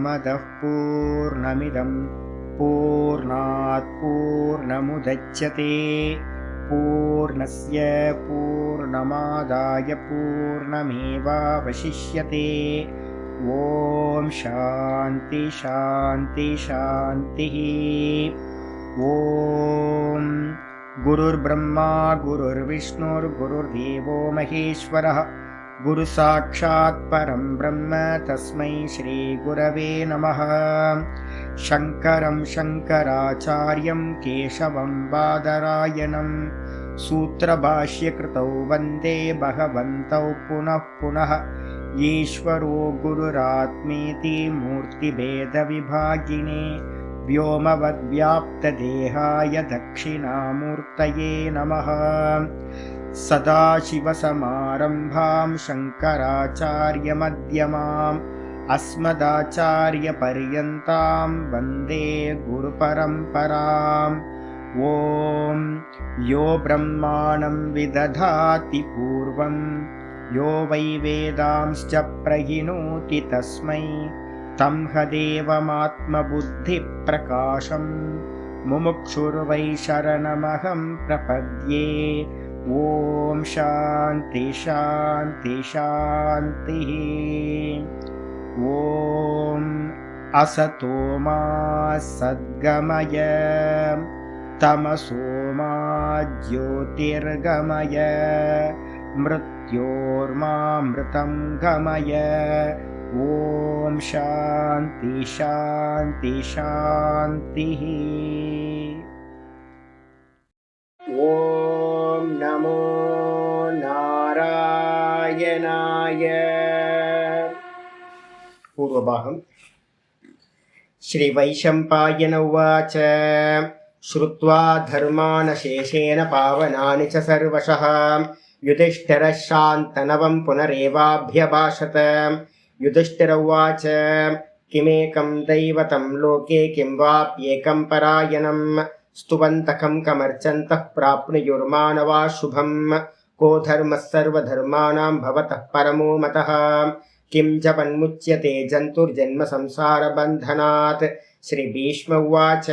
पूर्णमदः पूर्णमिदं पूर्णात् पूर्णमुदच्यते पूर्णस्य पूर्णमादाय पूर्णमेवावशिष्यते। ॐ शान्ति शान्ति शान्तिः। ॐ गुरुर्ब्रह्मा गुरुर्विष्णुर्गुरुर्देवो महेश्वरः गुरुसाक्षात् परं ब्रह्म तस्मै श्रीगुरवे नमः। शङ्करं शङ्कराचार्यं केशवं बादरायणं सूत्रभाष्यकृतौ वन्दे भगवन्तौ पुनः पुनः। ईश्वरो गुरुरात्मेति मूर्तिभेदविभागिने व्योमवद्व्याप्तदेहाय दक्षिणामूर्तये नमः। सदाशिवसमारम्भां शङ्कराचार्यमध्यमाम् अस्मदाचार्यपर्यन्तां वन्दे गुरुपरम्पराम्। ॐ यो ब्रह्माणं विदधाति पूर्वं यो वै वेदांश्च प्रहिणोति तस्मै तं हदेवमात्मबुद्धिप्रकाशं मुमुक्षुर्वै शरणमहं प्रपद्ये। ॐ शान्ति शान्ति शान्तिः। ॐ असतो मा सद्गमय तमसो मा ज्योतिर्गमय मृत्योर्मामृतं गमय। ॐ शान्ति शान्ति शान्तिः। ॐ नमो नारायणाय। पूर्वभागं श्रीवैशम्पायन उवाच श्रुत्वा धर्मानशेषेण पावनानि च सर्वशः युधिष्ठिरः शान्तनवं पुनरेवाभ्यभाषत। युधिष्ठिर उवाच किमेकं दैवतं लोके किं वाप्येकं परायणं स्तुवन्तकं कमर्चन्तः प्राप्नुयुर्मानवा शुभं को धर्मः सर्वधर्माणां भवतः परमो मतः किं जपन्मुच्यते जन्तुर्जन्म संसारबन्धनात्। श्रीभीष्म उवाच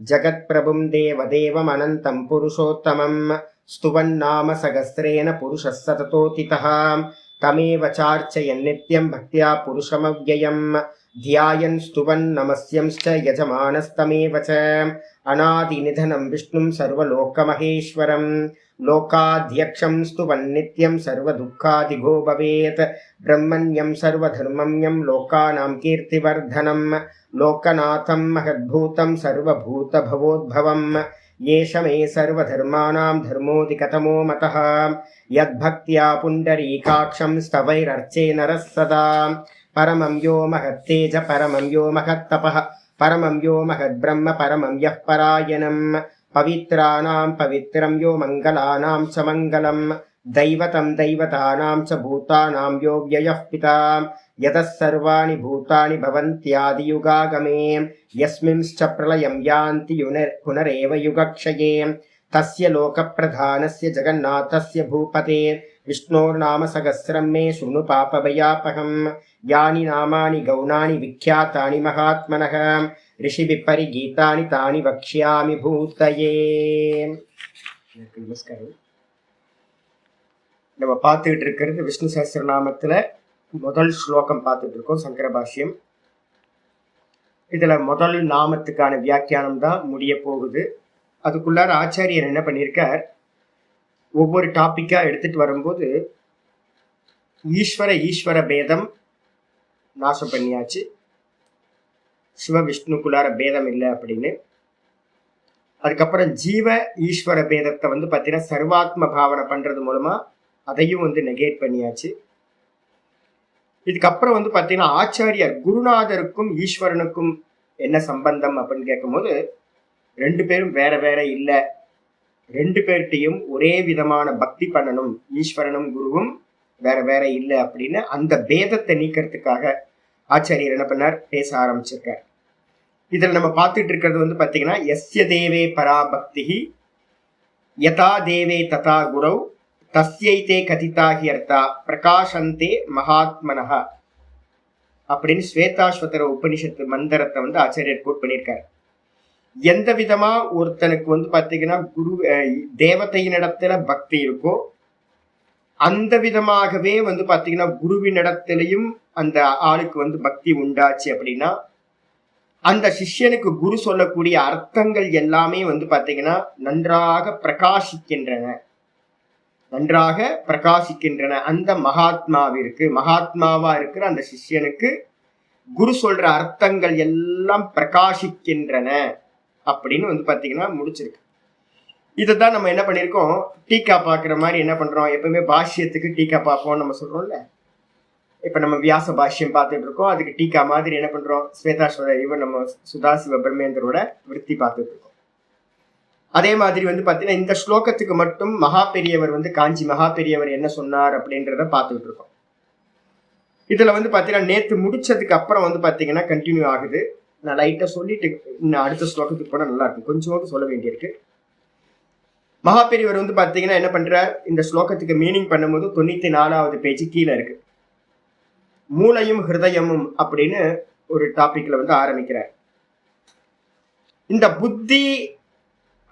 जगत्प्रभुं देवदेवमनन्तं पुरुषोत्तमं स्तुवन्नाम सहस्रेण पुरुषः सततोतितः तमेव चार्चयन् नित्यं भक्त्या पुरुषमव्ययं ध्यायन् स्तुवन् नमस्यंश्च यजमानस्तमेव च अनादिनिधनं विष्णुं सर्वलोकमहेश्वरं लोकाध्यक्षं स्तुवन् नित्यं सर्वदुःखादिगो भवेत् ब्रह्मण्यं सर्वधर्मण्यं लोकानां कीर्तिवर्धनं लोकनाथं महद्भूतं सर्वभूतभवोद्भवं येष मे सर्वधर्माणां धर्मोऽधिकतमो मतः यद्भक्त्या पुण्डरीकाक्षं स्तवैरर्चे नरः सदा परमं यो महत्तेज परमं यो महत्तपः परमं यो महद्ब्रह्म परमं यः परायणं पवित्राणां पवित्रं यो मङ्गलानां च मङ्गलं दैवतं दैवतानां च भूतानां यो व्ययः पिता यतः सर्वाणि भूतानि भवन्त्यादियुगागमे यस्मिंश्च प्रलयं यान्ति पुनरेव युगक्षये तस्य लोकप्रधानस्य जगन्नाथस्य भूपते विष्णोर्नाम सहस्रं मे शृणु पापभयापहं यानि नामानि गौणानि विख्यातानि महात्मनः ऋषिभिः परिगीतानि तानि वक्ष्यामि भूतये। நமஸ்காரம். நம்ம பார்த்துக்கிட்டு இருக்கிறது விஷ்ணு சஹஸ்ரநாமத்தில் முதல் ஸ்லோகம் பார்த்துட்டு இருக்கோம், சங்கர பாஷ்யம். இதில் முதல் நாமத்துக்கான வியாக்கியானம் தான் முடிய போகுது. அதுக்குள்ளார ஆச்சாரியர் என்ன பண்ணியிருக்கார், ஒவ்வொரு டாப்பிக்காக எடுத்துகிட்டு வரும்போது ஈஸ்வர பேதம் நாசம் பண்ணியாச்சு, சிவ விஷ்ணுக்குள்ளார பேதம் இல்லை அப்படின்னு. அதுக்கப்புறம் ஜீவ ஈஸ்வர பேதத்தை பார்த்தீங்கன்னா சர்வாத்ம பாவனை பண்ணுறது மூலமாக அதையும் நெகேட் பண்ணியாச்சு. இதுக்கப்புறம் பார்த்தீங்கன்னா ஆச்சாரியர் குருநாதருக்கும் ஈஸ்வரனுக்கும் என்ன சம்பந்தம் அப்படின்னு கேட்கும்போது ரெண்டு பேரும் வேற வேற இல்லை, ரெண்டு பேர்கிட்டையும் ஒரே விதமான பக்தி பண்ணணும், ஈஸ்வரனும் குருவும் வேற வேற இல்லை அப்படின்னு அந்த பேதத்தை நீக்கிறதுக்காக ஆச்சாரியர் என்ன பண்ணார், பேச ஆரம்பிச்சிருக்கார். இதில் நம்ம பார்த்துட்டு இருக்கிறது பார்த்தீங்கன்னா எஸ்ய தேவே பராபக்தி யதா தேவே ததா குரௌ தஸ்யைதே கதிதாஹி அர்த்தா பிரகாசந்தே மகாத்மனஹ. அப்படின்னு ஸ்வேதாஸ்வதர உபனிஷத்து மந்திரத்தை வந்து ஆச்சாரியர் கோட் பண்ணியிருக்காரு. எந்த விதமா ஒருத்தனுக்கு வந்து பாத்தீங்கன்னா குரு தேவதையினிடத்துல பக்தி இருக்கோ அந்த விதமாகவே வந்து பாத்தீங்கன்னா குருவினிடத்திலையும் அந்த ஆளுக்கு வந்து பக்தி உண்டாச்சு அப்படின்னா அந்த சிஷ்யனுக்கு குரு சொல்லக்கூடிய அர்த்தங்கள் எல்லாமே வந்து பாத்தீங்கன்னா நன்றாக பிரகாசிக்கின்றன. அந்த மகாத்மாவா இருக்கிற அந்த சிஷ்யனுக்கு குரு சொல்ற அர்த்தங்கள் எல்லாம் பிரகாசிக்கின்றன அப்படின்னு வந்து பாத்தீங்கன்னா முடிச்சிருக்கு. இதைத்தான் நம்ம என்ன பண்ணிருக்கோம், டீக்கா பாக்குற மாதிரி என்ன பண்றோம், எப்பவுமே பாஷ்யத்துக்கு டீக்கா பார்ப்போம் நம்ம சொல்றோம்ல. இப்ப நம்ம வியாச பாஷ்யம் பார்த்துட்டு இருக்கோம், அதுக்கு டீக்கா மாதிரி என்ன பண்றோம், ஸ்வேதாஸ்வர இவர் நம்ம சுதாசிவ பிரம்மேந்திரோட விருத்தி பார்த்துட்டு இருக்கோம். அதே மாதிரி வந்து பாத்தீங்கன்னா இந்த ஸ்லோகத்துக்கு மட்டும் மகா பெரியவர் வந்து காஞ்சி மகா பெரியவர் என்ன சொன்னார் அப்படின்றத பார்த்துட்டு இருக்கோம். இதுல வந்து பாத்தீங்கன்னா நேத்து முடிச்சதுக்கு அப்புறம் வந்து பாத்தீங்கன்னா கண்டினியூ ஆகுது. நான் லைட்டா சொல்லிட்டு இன்னும் அடுத்த ஸ்லோகத்துக்கு போனா நல்லா இருக்கும், கொஞ்சம் சொல்ல வேண்டியிருக்கு. மகா பெரியவர் வந்து பாத்தீங்கன்னா என்ன பண்றார், இந்த ஸ்லோகத்துக்கு மீனிங் பண்ணும்போது 94வது பேஜ் கீழே இருக்கு. மூளையும் ஹிருதயமும் அப்படின்னு ஒரு டாபிக்ல வந்து ஆரம்பிக்கிறார். இந்த புத்தி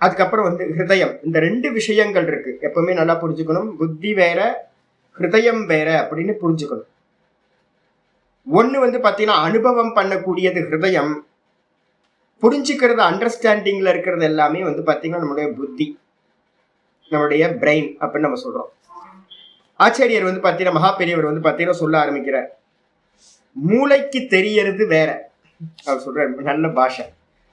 அதுக்கப்புறம் வந்து ஹிருதயம், இந்த ரெண்டு விஷயங்கள் இருக்கு, எப்பவுமே நல்லா புரிஞ்சுக்கணும். புத்தி வேற ஹிருதயம் வேற அப்படின்னு புரிஞ்சுக்கணும். ஒண்ணு வந்து பாத்தீங்கன்னா அனுபவம் பண்ணக்கூடியது ஹிருதயம், புரிஞ்சுக்கிறது அண்டர்ஸ்டாண்டிங்ல இருக்கிறது எல்லாமே வந்து பாத்தீங்கன்னா நம்மளுடைய புத்தி, நம்மளுடைய பிரெயின் அப்படின்னு நம்ம சொல்றோம். ஆச்சாரியர் வந்து பாத்தீங்கன்னா மகா பெரியவர் வந்து பாத்தீங்கன்னா சொல்ல ஆரம்பிக்கிறார், மூளைக்கு தெரியறது வேற. அவர் சொல்ற நல்ல பாஷை,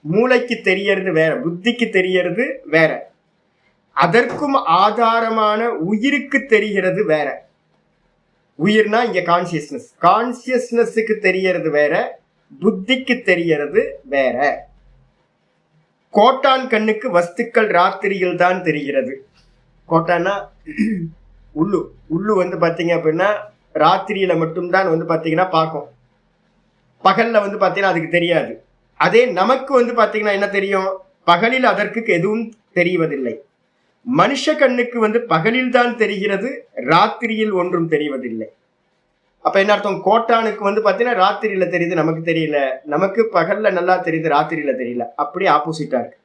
மூளைக்கு தெரியறது வேற, புத்திக்கு தெரியறது வேற, அதற்கும் ஆதாரமான உயிருக்கு தெரிகிறது வேற. உயிர்னா இங்க கான்சியஸ்னஸுக்கு தெரியறது வேற, புத்திக்கு தெரியறது வேற. கோட்டான் கண்ணுக்கு வஸ்துக்கள் ராத்திரியில் தான் தெரிகிறது. கோட்டான்னா உள்ளு வந்து பாத்தீங்க அப்படின்னா ராத்திரியில மட்டும்தான் வந்து பாத்தீங்கன்னா பார்க்கும், பகல்ல வந்து பாத்தீங்கன்னா அதுக்கு தெரியாது. அதே நமக்கு வந்து பாத்தீங்கன்னா என்ன தெரியும், பகலில் அதற்கு எதுவும் தெரிவதில்லை. மனுஷ கண்ணுக்கு வந்து பகலில் தான் தெரிகிறது, ராத்திரியில் ஒன்றும் தெரிவதில்லை. அப்ப என்ன அர்த்தம், கோட்டானுக்கு வந்து பாத்தீங்கன்னா ராத்திரியில தெரியுது, நமக்கு தெரியல, நமக்கு பகல்ல நல்லா தெரியுது, ராத்திரியில தெரியல. அப்படி ஆப்போசிட்டா இருக்கு.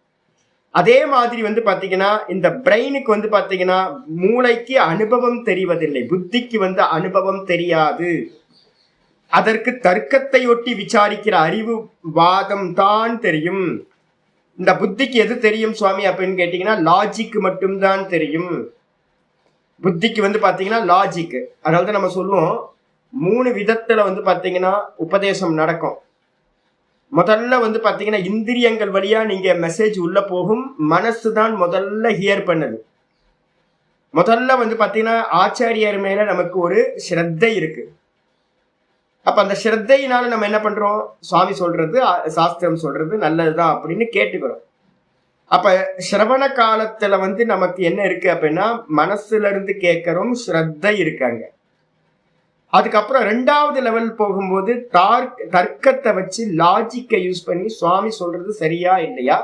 அதே மாதிரி வந்து பாத்தீங்கன்னா இந்த பிரெயினுக்கு வந்து பாத்தீங்கன்னா மூளைக்கு அனுபவம் தெரிவதில்லை, புத்திக்கு வந்து அனுபவம் தெரியாது. அதற்கு தர்க்கத்தை ஒட்டி விசாரிக்கிற அறிவு வாதம் தான் தெரியும். இந்த புத்திக்கு எது தெரியும் சுவாமி அப்படின்னு கேட்டீங்கன்னா லாஜிக் மட்டும்தான் தெரியும். புத்திக்கு வந்து பாத்தீங்கன்னா லாஜிக். அதாவது நம்ம சொல்லுவோம் 3 விதத்துல வந்து பாத்தீங்கன்னா உபதேசம் நடக்கும். முதல்ல வந்து பாத்தீங்கன்னா இந்திரியங்கள் வழியா நீங்க மெசேஜ் உள்ள போகும், மனசு தான் முதல்ல ஹியர் பண்ணுது. முதல்ல வந்து பாத்தீங்கன்னா ஆச்சாரியர் மேல நமக்கு ஒரு ஸ்ரத்தை இருக்கு. அப்ப அந்த ஸ்ரத்தையினால நம்ம என்ன பண்றோம், சுவாமி சொல்றது சாஸ்திரம் சொல்றது நல்லதுதான் அப்படின்னு கேட்டுக்கிறோம். அப்ப சிரவண காலத்துல வந்து நமக்கு என்ன இருக்கு அப்படின்னா மனசுல இருந்து கேட்கிறோம், ஸ்ரத்தை இருக்காங்க. அதுக்கப்புறம் 2வது லெவல் போகும்போது தர்க்கத்தை வச்சு லாஜிக்கை யூஸ் பண்ணி சுவாமி சொல்றது சரியா இல்லையா,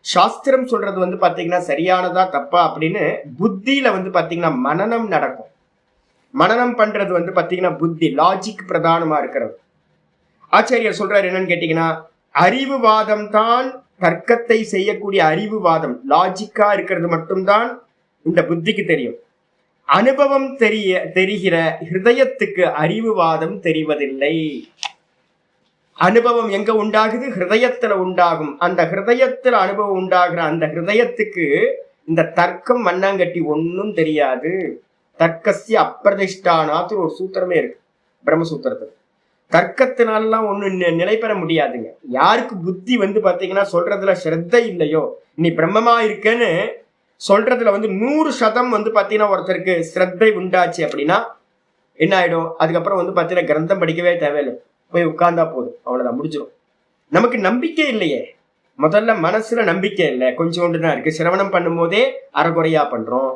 சாஸ்திரம் சொல்றது வந்து பாத்தீங்கன்னா சரியானதா தப்பா அப்படின்னு புத்தியில வந்து பாத்தீங்கன்னா மனனம் நடக்கும். மனனம் பண்றது வந்து பாத்தீங்கன்னா புத்தி, லாஜிக் பிரதானமா இருக்கிறது. ஆச்சாரியர் சொல்றாரு என்னன்னு கேட்டீங்கன்னா அறிவுவாதம் தான் தர்க்கத்தை செய்யக்கூடிய அறிவுவாதம், லாஜிக்கா இருக்கிறது மட்டும்தான் இந்த புத்திக்கு தெரியும். அனுபவம் தெரிகிற ஹிருதயத்துக்கு அறிவுவாதம் தெரிவதில்லை. அனுபவம் எங்க உண்டாகுது, ஹிருதயத்துல உண்டாகும். அந்த ஹிருதயத்துல அனுபவம் உண்டாகிற அந்த ஹிருதயத்துக்கு இந்த தர்க்கம் மண்ணாங்கட்டி ஒன்னும் தெரியாது. தர்க்கசிய அப்பிரதிஷ்டானாத்து ஒரு சூத்திரமே இருக்கு பிரம்மசூத்திரத்துல. தர்க்கத்தினாலாம் ஒண்ணு நிலை பெற முடியாதுங்க. யாருக்கு புத்தி வந்து பாத்தீங்கன்னா சொல்றதுல ஸ்ரத்தை இல்லையோ, நீ பிரம்மமா இருக்கன்னு சொல்றதுல வந்து 100% வந்து பாத்தீங்கன்னா ஒருத்தருக்கு ஸ்ரத்தை உண்டாச்சு அப்படின்னா என்ன ஆயிடும், அதுக்கப்புறம் வந்து பாத்தீங்கன்னா கிரந்தம் படிக்கவே தேவையில்லை, போய் உட்கார்ந்தா போதும், அவ்வளவுதான், முடிஞ்சிடும். நமக்கு நம்பிக்கை இல்லையே, முதல்ல மனசுல நம்பிக்கை இல்லை, கொஞ்சோண்டு தான் இருக்கு. சிரவணம் பண்ணும் போதே அறகுறையா பண்றோம்.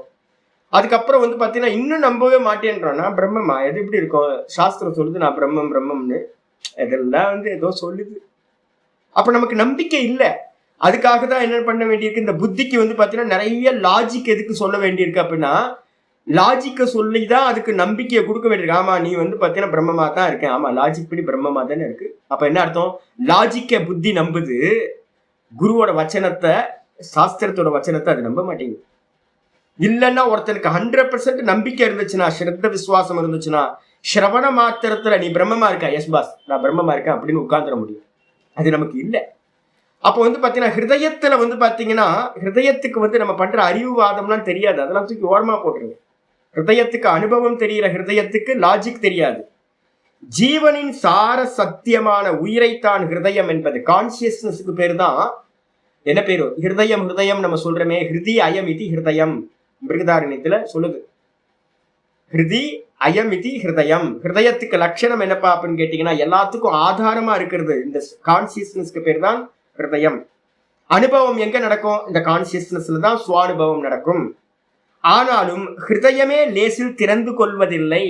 அதுக்கப்புறம் வந்து பாத்தீங்கன்னா இன்னும் நம்பவே மாட்டேன்றோம்னா பிரம்மமா எது இப்படி இருக்கும், சாஸ்திரம் சொல்லுது நான் பிரம்மம்னு, இதெல்லாம் வந்து ஏதோ சொல்லுது. அப்ப நமக்கு நம்பிக்கை இல்லை. அதுக்காக தான் என்ன பண்ண வேண்டியிருக்கு, இந்த புத்திக்கு வந்து பாத்தீங்கன்னா நிறைய லாஜிக் எதுக்கு சொல்ல வேண்டியிருக்கு அப்படின்னா லாஜிக்க சொல்லிதான் அதுக்கு நம்பிக்கையை கொடுக்க வேண்டியிருக்கு. ஆமா நீ வந்து பாத்தீங்கன்னா பிரம்மமா தான் இருக்கேன், ஆமா லாஜிக் படி பிரம்மமா தானே இருக்கு. அப்ப என்ன அர்த்தம்? லாஜிக்க புத்தி நம்புது, குருவோட வச்சனத்தை சாஸ்திரத்தோட வச்சனத்தை அது நம்ப மாட்டேங்குது. இல்லைன்னா ஒருத்தனுக்கு 100% நம்பிக்கை இருந்துச்சுன்னா, ஸ்ரத்த விசுவாசம் இருந்துச்சுன்னா, ஸ்ரவண மாத்திரத்துல நீ பிரம்மமா இருக்க, எஸ் பாஸ் நான் பிரம்மமா இருக்கேன் அப்படின்னு உட்கார்ந்துட முடியும். அது நமக்கு இல்லை. அப்போ வந்து பாத்தீங்கன்னா ஹிருதயத்துல வந்து பாத்தீங்கன்னா ஹிருதயத்துக்கு வந்து நம்ம பண்ற அறிவுவாதம்லாம் தெரியாது, அதெல்லாம் தூக்கி ஓரமா போட்டுருங்க. ஹிருதயத்துக்கு அனுபவம் தெரியற ஹிருதயத்துக்கு லாஜிக் தெரியாது. ஜீவனின் சார சத்தியமான உயிரைத்தான் ஹிருதயம் என்பது, கான்சியஸ்னஸுக்கு பேர் தான் என்ன பேரு? ஹிருதயம். ஹிருதயம் நம்ம சொல்றோமே, ஹிருதி அயம் இதி ஹிருதயம், பிருகதாரண்யத்துல சொல்லுது. ஹிருதி அயம் இதி ஹிருதயம். ஹிருதயத்துக்கு லட்சணம் என்னப்பா அப்படின்னு கேட்டீங்கன்னா, எல்லாத்துக்கும் ஆதாரமா இருக்கிறது இந்த கான்சியஸ்னஸ்க்கு பேர் தான் ஹிருதயம். அனுபவம் எங்க நடக்கும்? இந்த கான்சியஸ்னஸ்ல தான் சுவானுபவம் நடக்கும். ஆனாலும் ஹிருதயமே லேசில் திறந்து கொள்வதில்லை.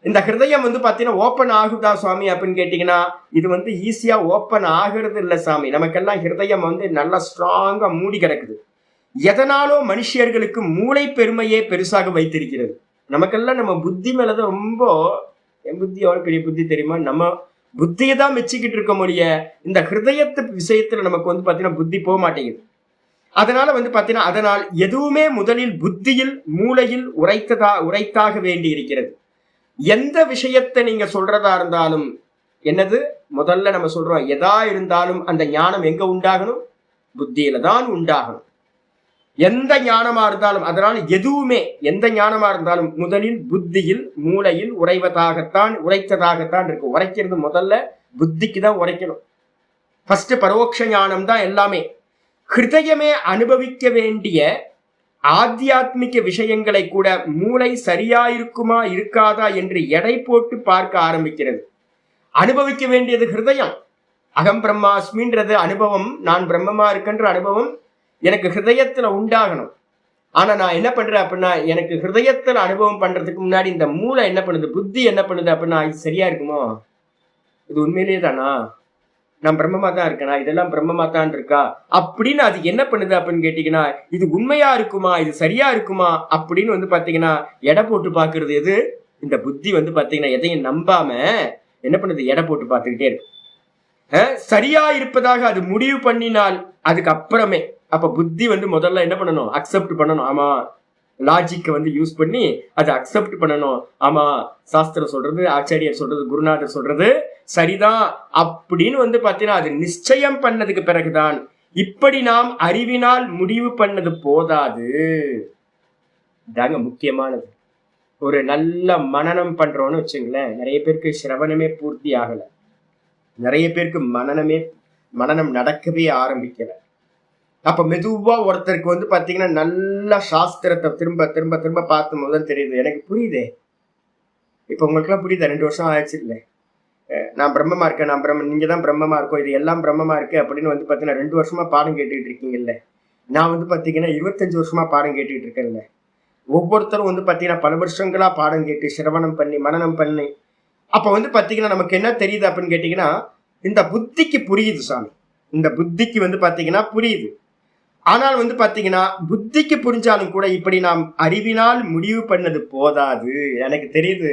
இந்த ஹிருதயம் வந்து பாத்தீங்கன்னா ஓப்பன் ஆகுதா சுவாமி அப்படின்னு கேட்டீங்கன்னா, இது வந்து ஈஸியா ஓப்பன் ஆகிறது இல்லை சாமி. நமக்கெல்லாம் ஹிருதயம் வந்து நல்லா ஸ்ட்ராங்கா மூடி கிடக்குது. எதனாலோ மனுஷர்களுக்கு மூளை பெருமையே பெருசாக வைத்திருக்கிறது. நமக்கெல்லாம் நம்ம புத்தி மேலதான் ரொம்ப, என் புத்தி எவ்வளவு பெரிய புத்தி தெரியுமா, நம்ம புத்தியை தான் மெச்சிக்கிட்டு இருக்க முடிய இந்த ஹிருதயத்து விஷயத்துல நமக்கு வந்து பாத்தீங்கன்னா புத்தி போக மாட்டேங்குது. அதனால வந்து பாத்தீங்கன்னா அதனால் எதுவுமே முதலில் புத்தியில் மூளையில் உரைத்தாக வேண்டி இருக்கிறது. எந்த விஷயத்தை நீங்க சொல்றதா இருந்தாலும் என்னது முதல்ல நம்ம சொல்றோம், எதா இருந்தாலும் அந்த ஞானம் எங்க உண்டாகணும்? புத்தியில தான் உண்டாகணும். எந்த ஞானமா இருந்தாலும், அதனால எதுவுமே எந்த ஞானமா இருந்தாலும் முதலில் புத்தியில் மூளையில் உரைத்ததாகத்தான் இருக்கு. உரைக்கிறது முதல்ல புத்திக்கு தான் உரைக்கணும். ஃபர்ஸ்ட் பரோட்ச ஞானம் தான் எல்லாமே. ஹிருதயமே அனுபவிக்க வேண்டிய ஆத்தியாத்மிக விஷயங்களை கூட மூளை சரியா இருக்குமா இருக்காதா என்று எடை போட்டு பார்க்க ஆரம்பிக்கிறது. அனுபவிக்க வேண்டியது ஹிருதயம். அகம் பிரம்மாஸ்மின்றது அனுபவம், நான் பிரம்மமா இருக்குன்ற அனுபவம் எனக்கு ஹிருதயத்துல உண்டாகணும். ஆனா நான் என்ன பண்றேன் அப்படின்னா, எனக்கு ஹிருதயத்துல அனுபவம் பண்றதுக்கு முன்னாடி இந்த மூளை என்ன பண்ணுது, புத்தி என்ன பண்ணுது அப்படின்னா, இது சரியா இருக்குமோ, இது உண்மையிலேயே தானா, நான் பிரம்மமா தான் இருக்கேனா, இதெல்லாம் பிரம்மமா தான் இருக்கா அப்படின்னு அது என்ன பண்ணுது அப்படின்னு கேட்டீங்கன்னா, இது உண்மையா இருக்குமா, இது சரியா இருக்குமா அப்படின்னு வந்து பாத்தீங்கன்னா எடை போட்டு பாக்குறது எது? இந்த புத்தி வந்து பாத்தீங்கன்னா எதையும் நம்பாம என்ன பண்ணுது, எடை போட்டு பார்த்துக்கிட்டே இருக்கு. சரியா இருப்பதாக அது முடிவு பண்ணினால் அதுக்கு அப்புறமே, அப்ப புத்தி வந்து முதல்ல என்ன பண்ணணும், அக்செப்ட் பண்ணணும். ஆமா லாஜிக்க வந்து யூஸ் பண்ணி அதை அக்செப்ட் பண்ணணும். ஆமா சாஸ்திரம் சொல்றது, ஆச்சாரியர் சொல்றது, குருநாதர் சொல்றது சரிதான் அப்படின்னு வந்து பாத்தீங்கன்னா அது நிச்சயம் பண்ணதுக்கு பிறகுதான், இப்படி நாம் அறிவினால் முடிவு பண்ணது போதாது. தாங்க முக்கியமானது. ஒரு நல்ல மனனம் பண்றோம்னு வச்சுங்களேன், நிறைய பேருக்கு சிரவணமே பூர்த்தி ஆகல, நிறைய பேருக்கு மனனம் நடக்கவே ஆரம்பிக்கல. அப்ப மெதுவா ஒருத்தருக்கு வந்து பாத்தீங்கன்னா நல்ல சாஸ்திரத்தை திரும்ப திரும்ப திரும்ப பார்க்கும் போதுதான் தெரியுது, எனக்கு புரியுதே. இப்ப உங்களுக்கு எல்லாம் புரியுதா? 2 வருஷம் ஆயிடுச்சு இல்லை, நான் பிரம்மமா இருக்கேன், நான் நீங்க தான் பிரம்மமா இருக்கோம், இது எல்லாம் பிரம்மமா இருக்கு அப்படின்னு வந்து பாத்தீங்கன்னா 2 வருஷமா பாடம் கேட்டுக்கிட்டு இருக்கீங்கல்ல. நான் வந்து பாத்தீங்கன்னா 25 வருஷமா பாடம் கேட்டுக்கிட்டு இருக்கேன்ல. ஒவ்வொருத்தரும் வந்து பாத்தீங்கன்னா பல வருஷங்களா பாடம் கேட்டு சிரவணம் பண்ணி மனனம் பண்ணி, அப்ப வந்து பாத்தீங்கன்னா நமக்கு என்ன தெரியுது அப்படின்னு கேட்டீங்கன்னா, இந்த புத்திக்கு புரியுது சாமி, இந்த புத்திக்கு வந்து பாத்தீங்கன்னா புரியுது. ஆனால் வந்து பாத்தீங்கன்னா புத்திக்கு புரிஞ்சாலும் கூட இப்படி நாம் அறிவினால் முடிவு பண்ணது போதாது. எனக்கு தெரியுது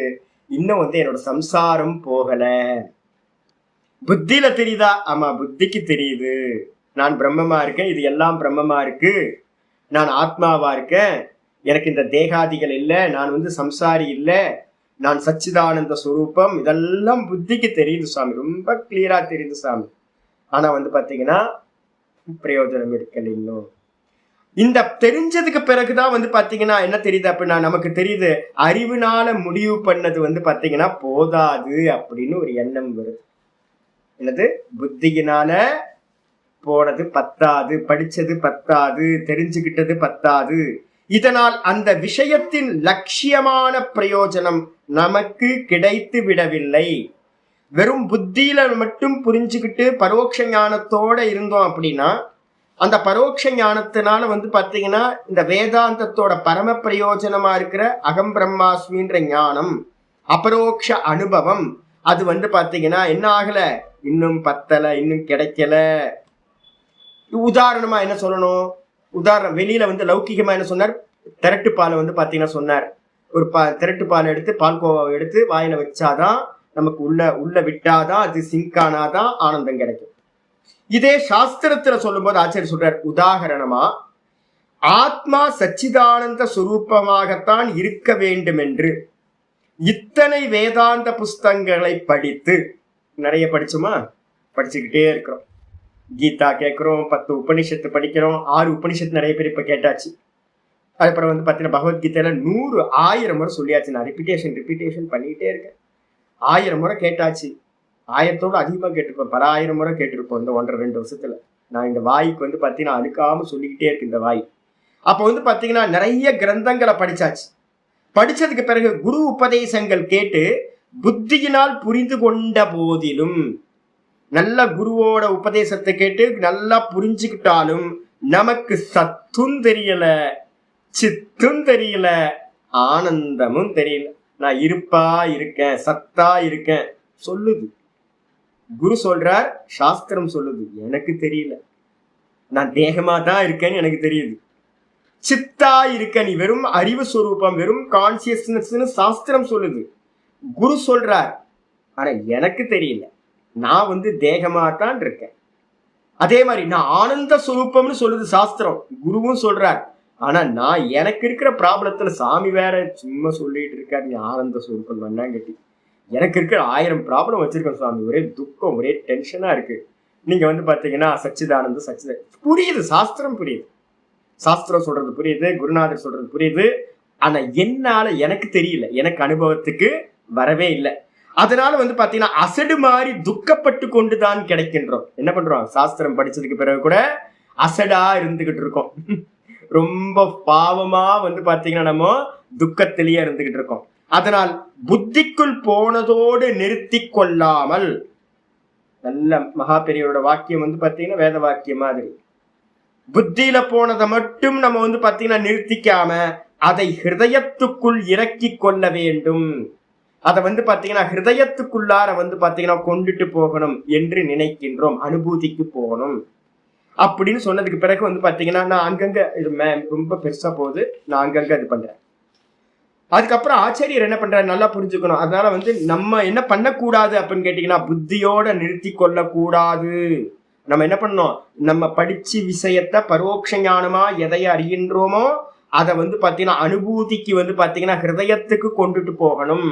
இன்னும் வந்து என்னோட சம்சாரம் போகல. புத்தியில தெரியுதா? ஆமா புத்திக்கு தெரியுது, நான் பிரம்மமா இருக்கேன், இது எல்லாம் பிரம்மமா இருக்கு, நான் ஆத்மாவா இருக்கேன், எனக்கு இந்த தேகாதிகள் இல்லை, நான் வந்து சம்சாரி இல்லை, நான் சச்சிதானந்த சுரூபம், இதெல்லாம் புத்திக்கு தெரியுது சாமி, ரொம்ப கிளியரா தெரியுது சாமி. ஆனா வந்து பாத்தீங்கன்னா பிரயோஜனம் எடுக்கல. இன்னும் இந்த தெரிஞ்சதுக்கு பிறகுதான் வந்து பாத்தீங்கன்னா என்ன தெரியுது அப்படின்னா, நமக்கு தெரியுது அறிவுனால முடிவு பண்ணது வந்து பாத்தீங்கன்னா போதாது அப்படின்னு ஒரு எண்ணம் வருது. என்னது? புத்தியினால போனது பத்தாது, படிச்சது பத்தாது, தெரிஞ்சுக்கிட்டது பத்தாது, இதனால் அந்த விஷயத்தின் லட்சியமான பிரயோஜனம் நமக்கு கிடைத்து விடவில்லை. வெறும் புத்தியில மட்டும் புரிஞ்சுக்கிட்டு பரோட்ச ஞானத்தோட இருந்தோம் அப்படின்னா, அந்த பரோட்ச ஞானத்தினால வந்து பாத்தீங்கன்னா இந்த வேதாந்தத்தோட பரம பிரயோஜனமா இருக்கிற அகம் பிரம்மாஸ்மின்ற ஞானம், அபரோக்ஷ அனுபவம், அது வந்து பாத்தீங்கன்னா என்ன ஆகல, இன்னும் பத்தல, இன்னும் கிடைக்கல. உதாரணமா என்ன சொல்லணும், உதாரணம் வெளியில வந்து லௌகிகமா என்ன சொன்னார், திரட்டு பாலை வந்து பாத்தீங்கன்னா சொன்னார், ஒரு திரட்டு பால் எடுத்து பால்கோவாவை எடுத்து வாயில வச்சாதான் நமக்கு உள்ள விட்டாதான் அது சிங்கானாதான் ஆனந்தம் கிடைக்கும். இதே சாஸ்திரத்துல சொல்லும் போது ஆச்சாரியர் சொல்றார், உதாகரணமா ஆத்மா சச்சிதானந்த சுரூபமாகத்தான் இருக்க வேண்டும் என்று இத்தனை வேதாந்த புஸ்தகங்களை படித்து, நிறைய படிச்சோமா, படிச்சுக்கிட்டே இருக்கிறோம். கீதா கேட்கிறோம், 10 உபனிஷத்து படிக்கிறோம், 6 உபனிஷத்து நிறைய பேர் இப்ப கேட்டாச்சு. அதுக்கப்புறம் வந்து பாத்தீங்கன்னா பகவத்கீதையில 100 1000 முறை சொல்லியாச்சு. நான் ரிப்பீட்டேஷன் பண்ணிக்கிட்டே இருக்கேன். 1000 முறை கேட்டாச்சு. 1000தோட அதிகமா கேட்டிருப்போம், பல 1000 முறை கேட்டிருப்போம் இந்த 1.5-2 வருஷத்துல. நான் இந்த வாய்க்கு வந்து பாத்தீங்கன்னா அழுக்காம சொல்லிக்கிட்டே இருக்கு இந்த வாய். அப்ப வந்து பாத்தீங்கன்னா நிறைய கிரந்தங்களை படிச்சாச்சு. படிச்சதுக்கு பிறகு குரு உபதேசங்கள் கேட்டு புத்தியினால் புரிந்து கொண்ட போதிலும், நல்ல குருவோட உபதேசத்தை கேட்டு நல்லா புரிஞ்சுக்கிட்டாலும் நமக்கு சத்தும் தெரியல, சித்தும் தெரியல, ஆனந்தமும் தெரியல. நான் இருப்பா இருக்கேன், சத்தா இருக்கேன் சொல்லுது குரு சொல்றார், சாஸ்திரம் சொல்லுது, எனக்கு தெரியல. நான் தேகமா தான் இருக்கேன்னு எனக்கு தெரியுது. சித்தா இருக்க, நீ வெறும் அறிவு ஸ்வரூபம், வெறும் கான்சியஸ்னஸ் சாஸ்திரம் சொல்லுது, குரு சொல்றார். ஆனா எனக்கு தெரியல, நான் வந்து தேகமா தான் இருக்கேன். அதே மாதிரி நான் ஆனந்த ஸ்வரூபம்னு சொல்லுது சாஸ்திரம், குருவும் சொல்றார். ஆனா நான் எனக்கு இருக்கிற ப்ராப்ளத்துல சாமி வேற சும்மா சொல்லிட்டு இருக்காரு, நீ ஆனந்த ஸ்வரூபம் வண்ணாங்கட்டி. எனக்கு இருக்கிற 1000 ப்ராப்ளம் வச்சிருக்கேன் சுவாமி, ஒரே துக்கம், ஒரே டென்ஷனா இருக்கு. நீங்க வந்து பாத்தீங்கன்னா சச்சிதானந்த புரியுது, சாஸ்திரம் புரியுது, சாஸ்திரம் சொல்றது புரியுது, குருநாதர் சொல்றது புரியுது. ஆனா என்னால எனக்கு தெரியல, எனக்கு அனுபவத்துக்கு வரவே இல்லை. அதனால வந்து பாத்தீங்கன்னா அசடு மாதிரி துக்கப்பட்டு கொண்டுதான் கிடைக்கின்றோம். என்ன பண்றோம், சாஸ்திரம் படிச்சதுக்கு பிறகு கூட அசடா இருந்துகிட்டு இருக்கோம். ரொம்ப பாவமா வந்து பாத்தீங்கன்னா நம்ம துக்கத்திலேயே இருந்துகிட்டு இருக்கோம். அதனால் புத்திக்குள் போனதோடு நிறுத்தி கொள்ளாமல், நல்ல மகா பெரியவரோட வாக்கியம் வந்து பாத்தீங்கன்னா வேத வாக்கியம் மாதிரி, புத்தியில போனதை மட்டும் நம்ம வந்து பாத்தீங்கன்னா நிறுத்திக்காம அதை ஹிருதயத்துக்குள் இறக்கி கொள்ள வேண்டும். அதை வந்து பாத்தீங்கன்னா ஹிருதயத்துக்குள்ளார வந்து பாத்தீங்கன்னா கொண்டுட்டு போகணும் என்று நினைக்கின்றோம், அனுபூதிக்கு போகணும் அப்படின்னு சொன்னதுக்கு பிறகு வந்து பாத்தீங்கன்னா நான் அங்கங்க இது ரொம்ப பெருசா போகுது, நான் அங்கங்க இது பண்றேன். அதுக்கப்புறம் ஆச்சாரியர் என்ன பண்றாரு நல்லா புரிஞ்சுக்கணும். அதனால வந்து நம்ம என்ன பண்ணக்கூடாது அப்படின்னு கேட்டீங்கன்னா, புத்தியோட நிறுத்தி கொள்ள கூடாது. நம்ம என்ன பண்ணோம், நம்ம படிச்சு விஷயத்த பரோட்ச ஞானமா எதைய அறிகின்றோமோ அதை வந்து பாத்தீங்கன்னா அனுபூதிக்கு வந்து பாத்தீங்கன்னா ஹிருதயத்துக்கு கொண்டுட்டு போகணும்.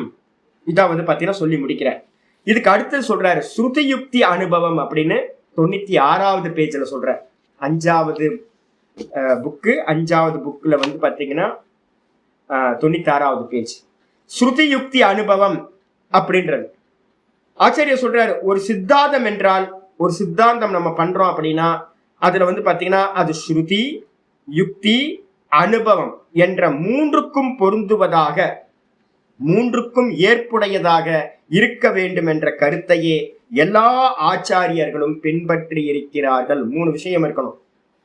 இதான் வந்து பாத்தீங்கன்னா சொல்லி முடிக்கிறேன். இதுக்கு அடுத்து சொல்றாரு ஸ்ருதி யுக்தி அனுபவம் அப்படின்னு 96வது பேஜ்ல சொல்ற, 5வது புக்கு, 5வது புக்ல வந்து பாத்தீங்கன்னா 96வது பேஜ், ஸ்ருதி யுக்தி அனுபவம் அப்படின்றது. ஆச்சாரியர் சொல்றாரு, ஒரு சித்தாந்தம் என்றால், ஒரு சித்தாந்தம் நம்ம பண்றோம் அப்படின்னா அதுல வந்து பாத்தீங்கன்னா அது ஸ்ருதி, யுக்தி, அனுபவம் என்ற 3க்கும் பொருந்துவதாக, 3க்கும் ஏற்புடையதாக இருக்க வேண்டும் என்ற கருத்தையே எல்லா ஆச்சாரியர்களும் பின்பற்றி இருக்கிறார்கள். 3 விஷயம் இருக்கணும்.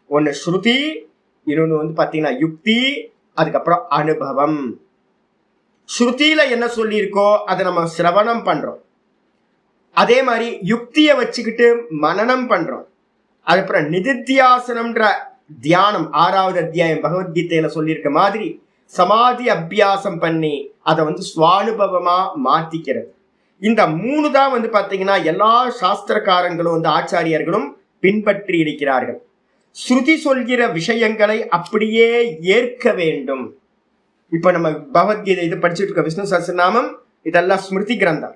ஒன்னு ஸ்ருதி, இன்னொன்னு வந்து பாத்தீங்கன்னா யுக்தி, அதுக்கப்புறம் அனுபவம். ஸ்ருதியில என்ன சொல்லி இருக்கோ அதை நம்ம சிரவணம் பண்றோம், அதே மாதிரி யுக்தியை வச்சுக்கிட்டு மனனம் பண்றோம். அதுக்கப்புறம் நிதித்தியாசனம்ன்ற தியானம் 6வது அத்தியாயம் பகவத்கீதையில சொல்லியிருக்க மாதிரி சமாதி அபியாசம் பண்ணி அதை வந்து சுவானுபவமா மாத்திக்கிறது. இந்த 3 தான் வந்து பாத்தீங்கன்னா எல்லா சாஸ்திரக்காரங்களும் வந்து ஆச்சாரியர்களும் பின்பற்றி இருக்கிறார்கள். ஸ்ருதி சொல்கிற விஷயங்களை அப்படியே ஏற்க வேண்டும். இப்ப நம்ம பகவத்கீதை இது படிச்சுட்டு இருக்க விஷ்ணு சஹஸ்ரநாமம் இதெல்லாம் ஸ்மிருதி கிரந்தம்.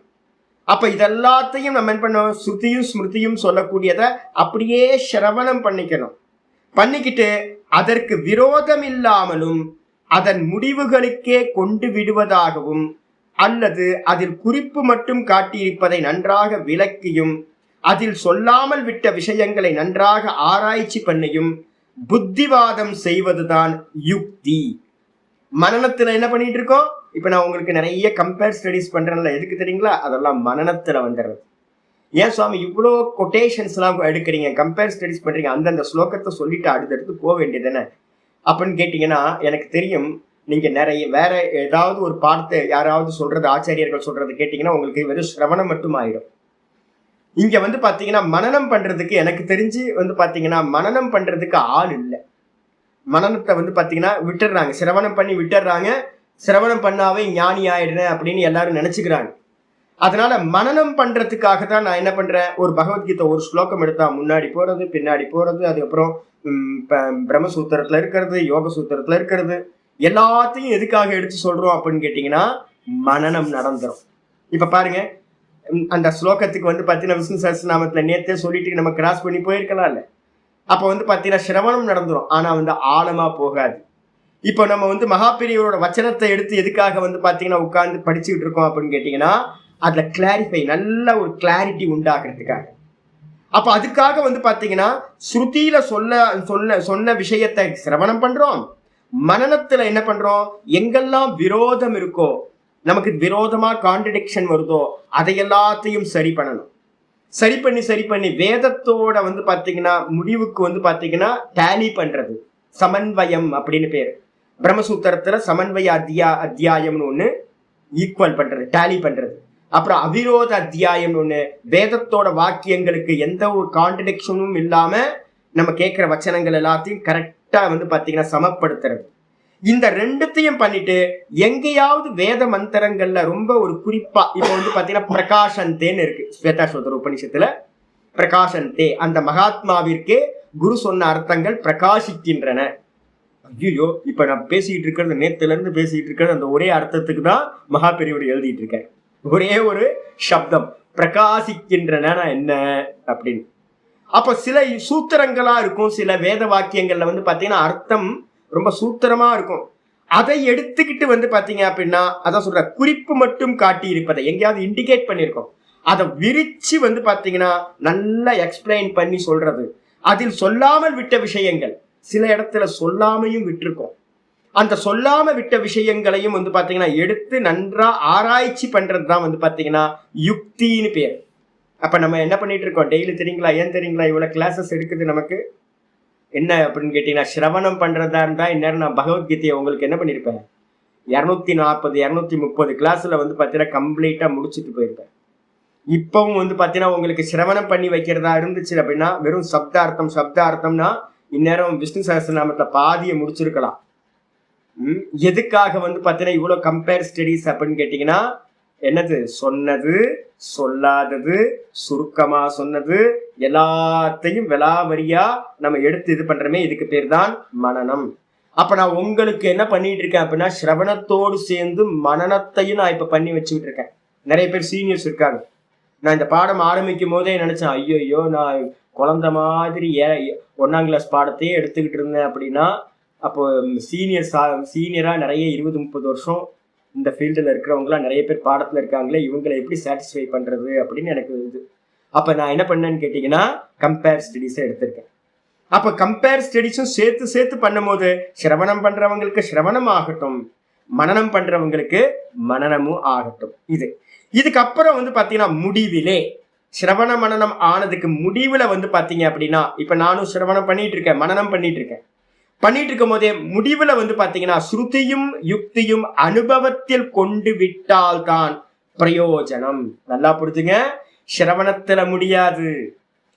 அப்ப இதெல்லாத்தையும் நம்ம என்ன பண்ணணும், ஸ்ருதியும் ஸ்மிருதியும் சொல்லக்கூடியதை அப்படியே சிரவணம் பண்ணிக்கணும். பண்ணிக்கிட்டு அதற்கு விரோதம் இல்லாமலும் அதன் முடிவுகளுக்கே கொண்டு விடுவதாகவும், அல்லது அதில் குறிப்பு மட்டும் காட்டியிருப்பதை நன்றாக விளக்கியும், அதில் சொல்லாமல் விட்ட விஷயங்களை நன்றாக ஆராய்ச்சி பண்ணியும் புத்திவாதம் செய்வதுதான் யுக்தி. மனனத்துல என்ன பண்ணிட்டு இருக்கோம், இப்ப நான் உங்களுக்கு நிறைய கம்பேர் ஸ்டடிஸ் பண்றேன்ல, எதுக்கு தெரியுங்களா, அதெல்லாம் மனனத்துல வந்துடுறது. ஏன் சுவாமி இவ்வளோ கொட்டேஷன்ஸ் எல்லாம் எடுக்கிறீங்க, கம்பேர் ஸ்டடிஸ் பண்றீங்க, அந்தந்த ஸ்லோகத்தை சொல்லிட்டு அடுத்தடுத்து போக வேண்டியது தானே அப்படின்னு கேட்டீங்கன்னா, எனக்கு தெரியும் நீங்க நிறைய வேற ஏதாவது ஒரு பாடத்தை யாராவது சொல்றது, ஆச்சாரியர்கள் சொல்றது கேட்டீங்கன்னா உங்களுக்கு வெறும் சிரவணம் மட்டும் ஆயிடும். இங்க வந்து பாத்தீங்கன்னா மனனம் பண்றதுக்கு எனக்கு தெரிஞ்சு வந்து பாத்தீங்கன்னா மனனம் பண்றதுக்கு ஆள் இல்லை. மனநத்தை வந்து பாத்தீங்கன்னா விட்டுடுறாங்க, சிரவணம் பண்ணி விட்டுடுறாங்க. சிரவணம் பண்ணாவே ஞானி ஆயிடுறேன் அப்படின்னு எல்லாரும் நினைச்சுக்கிறாங்க. அதனால மனனம் பண்றதுக்காக தான் நான் என்ன பண்றேன், ஒரு பகவத்கீதை ஒரு ஸ்லோகம் எடுத்தா முன்னாடி போறது பின்னாடி போறது, அதுக்கப்புறம் பிரம்மசூத்திரத்துல இருக்கிறது, யோக சூத்திரத்துல இருக்கிறது, எல்லாத்தையும் எதுக்காக எடுத்து சொல்றோம் அப்படின்னு கேட்டீங்கன்னா மனனம் நடந்துரும். இப்ப பாருங்க, அந்த ஸ்லோகத்துக்கு வந்து பாத்தீங்கன்னா விஷ்ணு சஹஸ்ரநாமத்துல நேத்தே சொல்லிட்டு நம்ம கிராஸ் பண்ணி போயிருக்கலாம் இல்ல. அப்ப வந்து பாத்தீங்கன்னா சிரவணம் நடந்துரும், ஆனா வந்து ஆழமா போகாது. இப்போ நம்ம வந்து மகாபெரியவரோட வச்சனத்தை எடுத்து எதுக்காக வந்து பாத்தீங்கன்னா உட்கார்ந்து படிச்சுக்கிட்டு இருக்கோம் அப்படின்னு கேட்டீங்கன்னா அதுல கிளாரிஃபை, நல்ல ஒரு கிளாரிட்டி உண்டாக்குறதுக்காக. அப்ப அதுக்காக வந்து பாத்தீங்கன்னா ஸ்ருதியில சொன்ன விஷயத்தை சிரவணம் பண்றோம், மனநத்துல என்ன பண்றோம், எங்கெல்லாம் விரோதம் இருக்கோ, நமக்கு விரோதமா கான்ட்ரடிக்ஷன் வருதோ அதை எல்லாத்தையும் சரி பண்ணணும். சரி பண்ணி வேதத்தோட வந்து பாத்தீங்கன்னா முடிவுக்கு வந்து பாத்தீங்கன்னா டேலி பண்றது, சமன்வயம் அப்படின்னு பேரு. பிரம்மசூத்திரத்துல சமன்வய அத்தியாயம்னு ஒண்ணு ஈக்குவல் பண்றது, டேலி பண்றது. அப்புறம் அவிரோத அத்தியாயம்னு ஒண்ணு, வேதத்தோட வாக்கியங்களுக்கு எந்த ஒரு கான்ட்ரடிக்ஷனும் இல்லாம நம்ம கேட்கிற வச்சனங்கள் எல்லாத்தையும் கரெக்டா வந்து பாத்தீங்கன்னா சமப்படுத்துறது. இந்த ரெண்டுத்தையும் பண்ணிட்டு எங்கேயாவது வேத மந்திரங்கள்ல ரொம்ப ஒரு குறிப்பா இப்ப வந்து பாத்தீங்கன்னா பிரகாசந்தேன்னு இருக்கு ஸ்வேதாஸ்வதர உபனிஷத்துல. பிரகாசந்தே, அந்த மகாத்மாவிற்கே குரு சொன்ன அர்த்தங்கள் பிரகாசிக்கின்றன. ஐயோ, இப்ப நான் பேசிக்கிட்டு இருக்கிறது, நேத்துல இருந்து பேசிக்கிட்டு இருக்கிறது அந்த ஒரே அர்த்தத்துக்கு தான் மகாபெரியவர் எழுதிட்டு இருக்கேன். ஒரே ஒரு சப்தம் பிரகாசிக்கின்றன என்ன அப்படின்னு. அப்ப சில சூத்திரங்களா இருக்கும், சில வேத வாக்கியங்கள்ல வந்து பாத்தீங்கன்னா அர்த்தம் ரொம்ப சூத்திரமா இருக்கும். அதை எடுத்துக்கிட்டு வந்து பாத்தீங்க அப்படின்னா அதான் சொல்ற குறிப்பு மட்டும் காட்டி இருப்பதை எங்கேயாவது இண்டிகேட் பண்ணிருக்கோம், அதை விரிச்சு வந்து பாத்தீங்கன்னா நல்லா எக்ஸ்பிளைன் பண்ணி சொல்றது. அதில் சொல்லாமல் விட்ட விஷயங்கள் சில இடத்துல சொல்லாமையும் விட்டுருக்கோம். அந்த சொல்லாம விட்ட விஷயங்களையும் வந்து பாத்தீங்கன்னா எடுத்து நன்றா ஆராய்ச்சி பண்றது தான் வந்து பாத்தீங்கன்னா யுக்தின்னு பேர். அப்ப நம்ம என்ன பண்ணிட்டு இருக்கோம் டெய்லி தெரியுங்களா, ஏன் தெரியுங்களா இவ்வளவு கிளாஸஸ் எடுக்குது நமக்கு என்ன அப்படின்னு கேட்டீங்கன்னா, சிரவணம் பண்றதா இருந்தா இந்நேரம் நான் பகவத்கீதையை உங்களுக்கு என்ன பண்ணிருப்பேன் 240 230 கிளாஸ்ல வந்து பாத்தீங்கன்னா கம்ப்ளீட்டா முடிச்சுட்டு போயிருப்பேன். இப்பவும் வந்து பாத்தீங்கன்னா உங்களுக்கு சிரவணம் பண்ணி வைக்கிறதா இருந்துச்சு அப்படின்னா வெறும் சப்தார்த்தம்னா இந்நேரம் விஷ்ணு சஹஸ்ரநாமத்துல பாதியை முடிச்சிருக்கலாம். எதுக்காக வந்து பாத்தீங்கன்னா இவ்வளவு கம்பேர் ஸ்டடிஸ் அப்படின்னு கேட்டீங்கன்னா, என்னது சொன்னது சொல்லாதது சுருக்கமா சொன்னது எல்லாத்தையும் விலாவரியா நம்ம எடுத்து இது பண்றோமே, இதுக்கு பேர் தான் மனனம். அப்ப நான் உங்களுக்கு என்ன பண்ணிட்டு இருக்கேன் அப்படின்னா சிரவணத்தோடு சேர்ந்து மனனத்தையும் நான் இப்ப பண்ணி வச்சுக்கிட்டு இருக்கேன். நிறைய பேர் சீனியர்ஸ் இருக்காங்க. நான் இந்த பாடம் ஆரம்பிக்கும் போதே நினைச்சேன், ஐயோ நான் குழந்தை மாதிரி 1ஆம் கிளாஸ் பாடத்தையே எடுத்துக்கிட்டு இருந்தேன் அப்படின்னா, அப்போ சீனியரா நிறைய 20-30 வருஷம் இந்த ஃபீல்டில் இருக்கிறவங்களாம் நிறைய பேர் பாடத்துல இருக்காங்களே, இவங்களை எப்படி சாட்டிஸ்ஃபை பண்றது அப்படின்னு எனக்கு இது. அப்ப நான் என்ன பண்ணேன்னு கேட்டீங்கன்னா கம்பேர் ஸ்டடிஸை எடுத்திருக்கேன். அப்ப கம்பேர் ஸ்டடிஸும் சேர்த்து பண்ணும் போது சிரவணம் பண்றவங்களுக்கு சிரவணம் ஆகட்டும், மனனம் பண்றவங்களுக்கு மனனமும் ஆகட்டும். இதுக்கப்புறம் வந்து பாத்தீங்கன்னா முடிவிலே சிரவண மனனம் ஆனதுக்கு முடிவுல வந்து பாத்தீங்க அப்படின்னா, இப்ப நானும் சிரவணம் பண்ணிட்டு இருக்கேன், மனனம் பண்ணிட்டு இருக்கும் போதே முடிவுல வந்து பாத்தீங்கன்னா ஸ்ருதியும் யுக்தியும் அனுபவத்தில் கொண்டு விட்டால் தான் பிரயோஜனம். நல்லா புரிஞ்சுங்க, சிரவணத்துல முடியாது,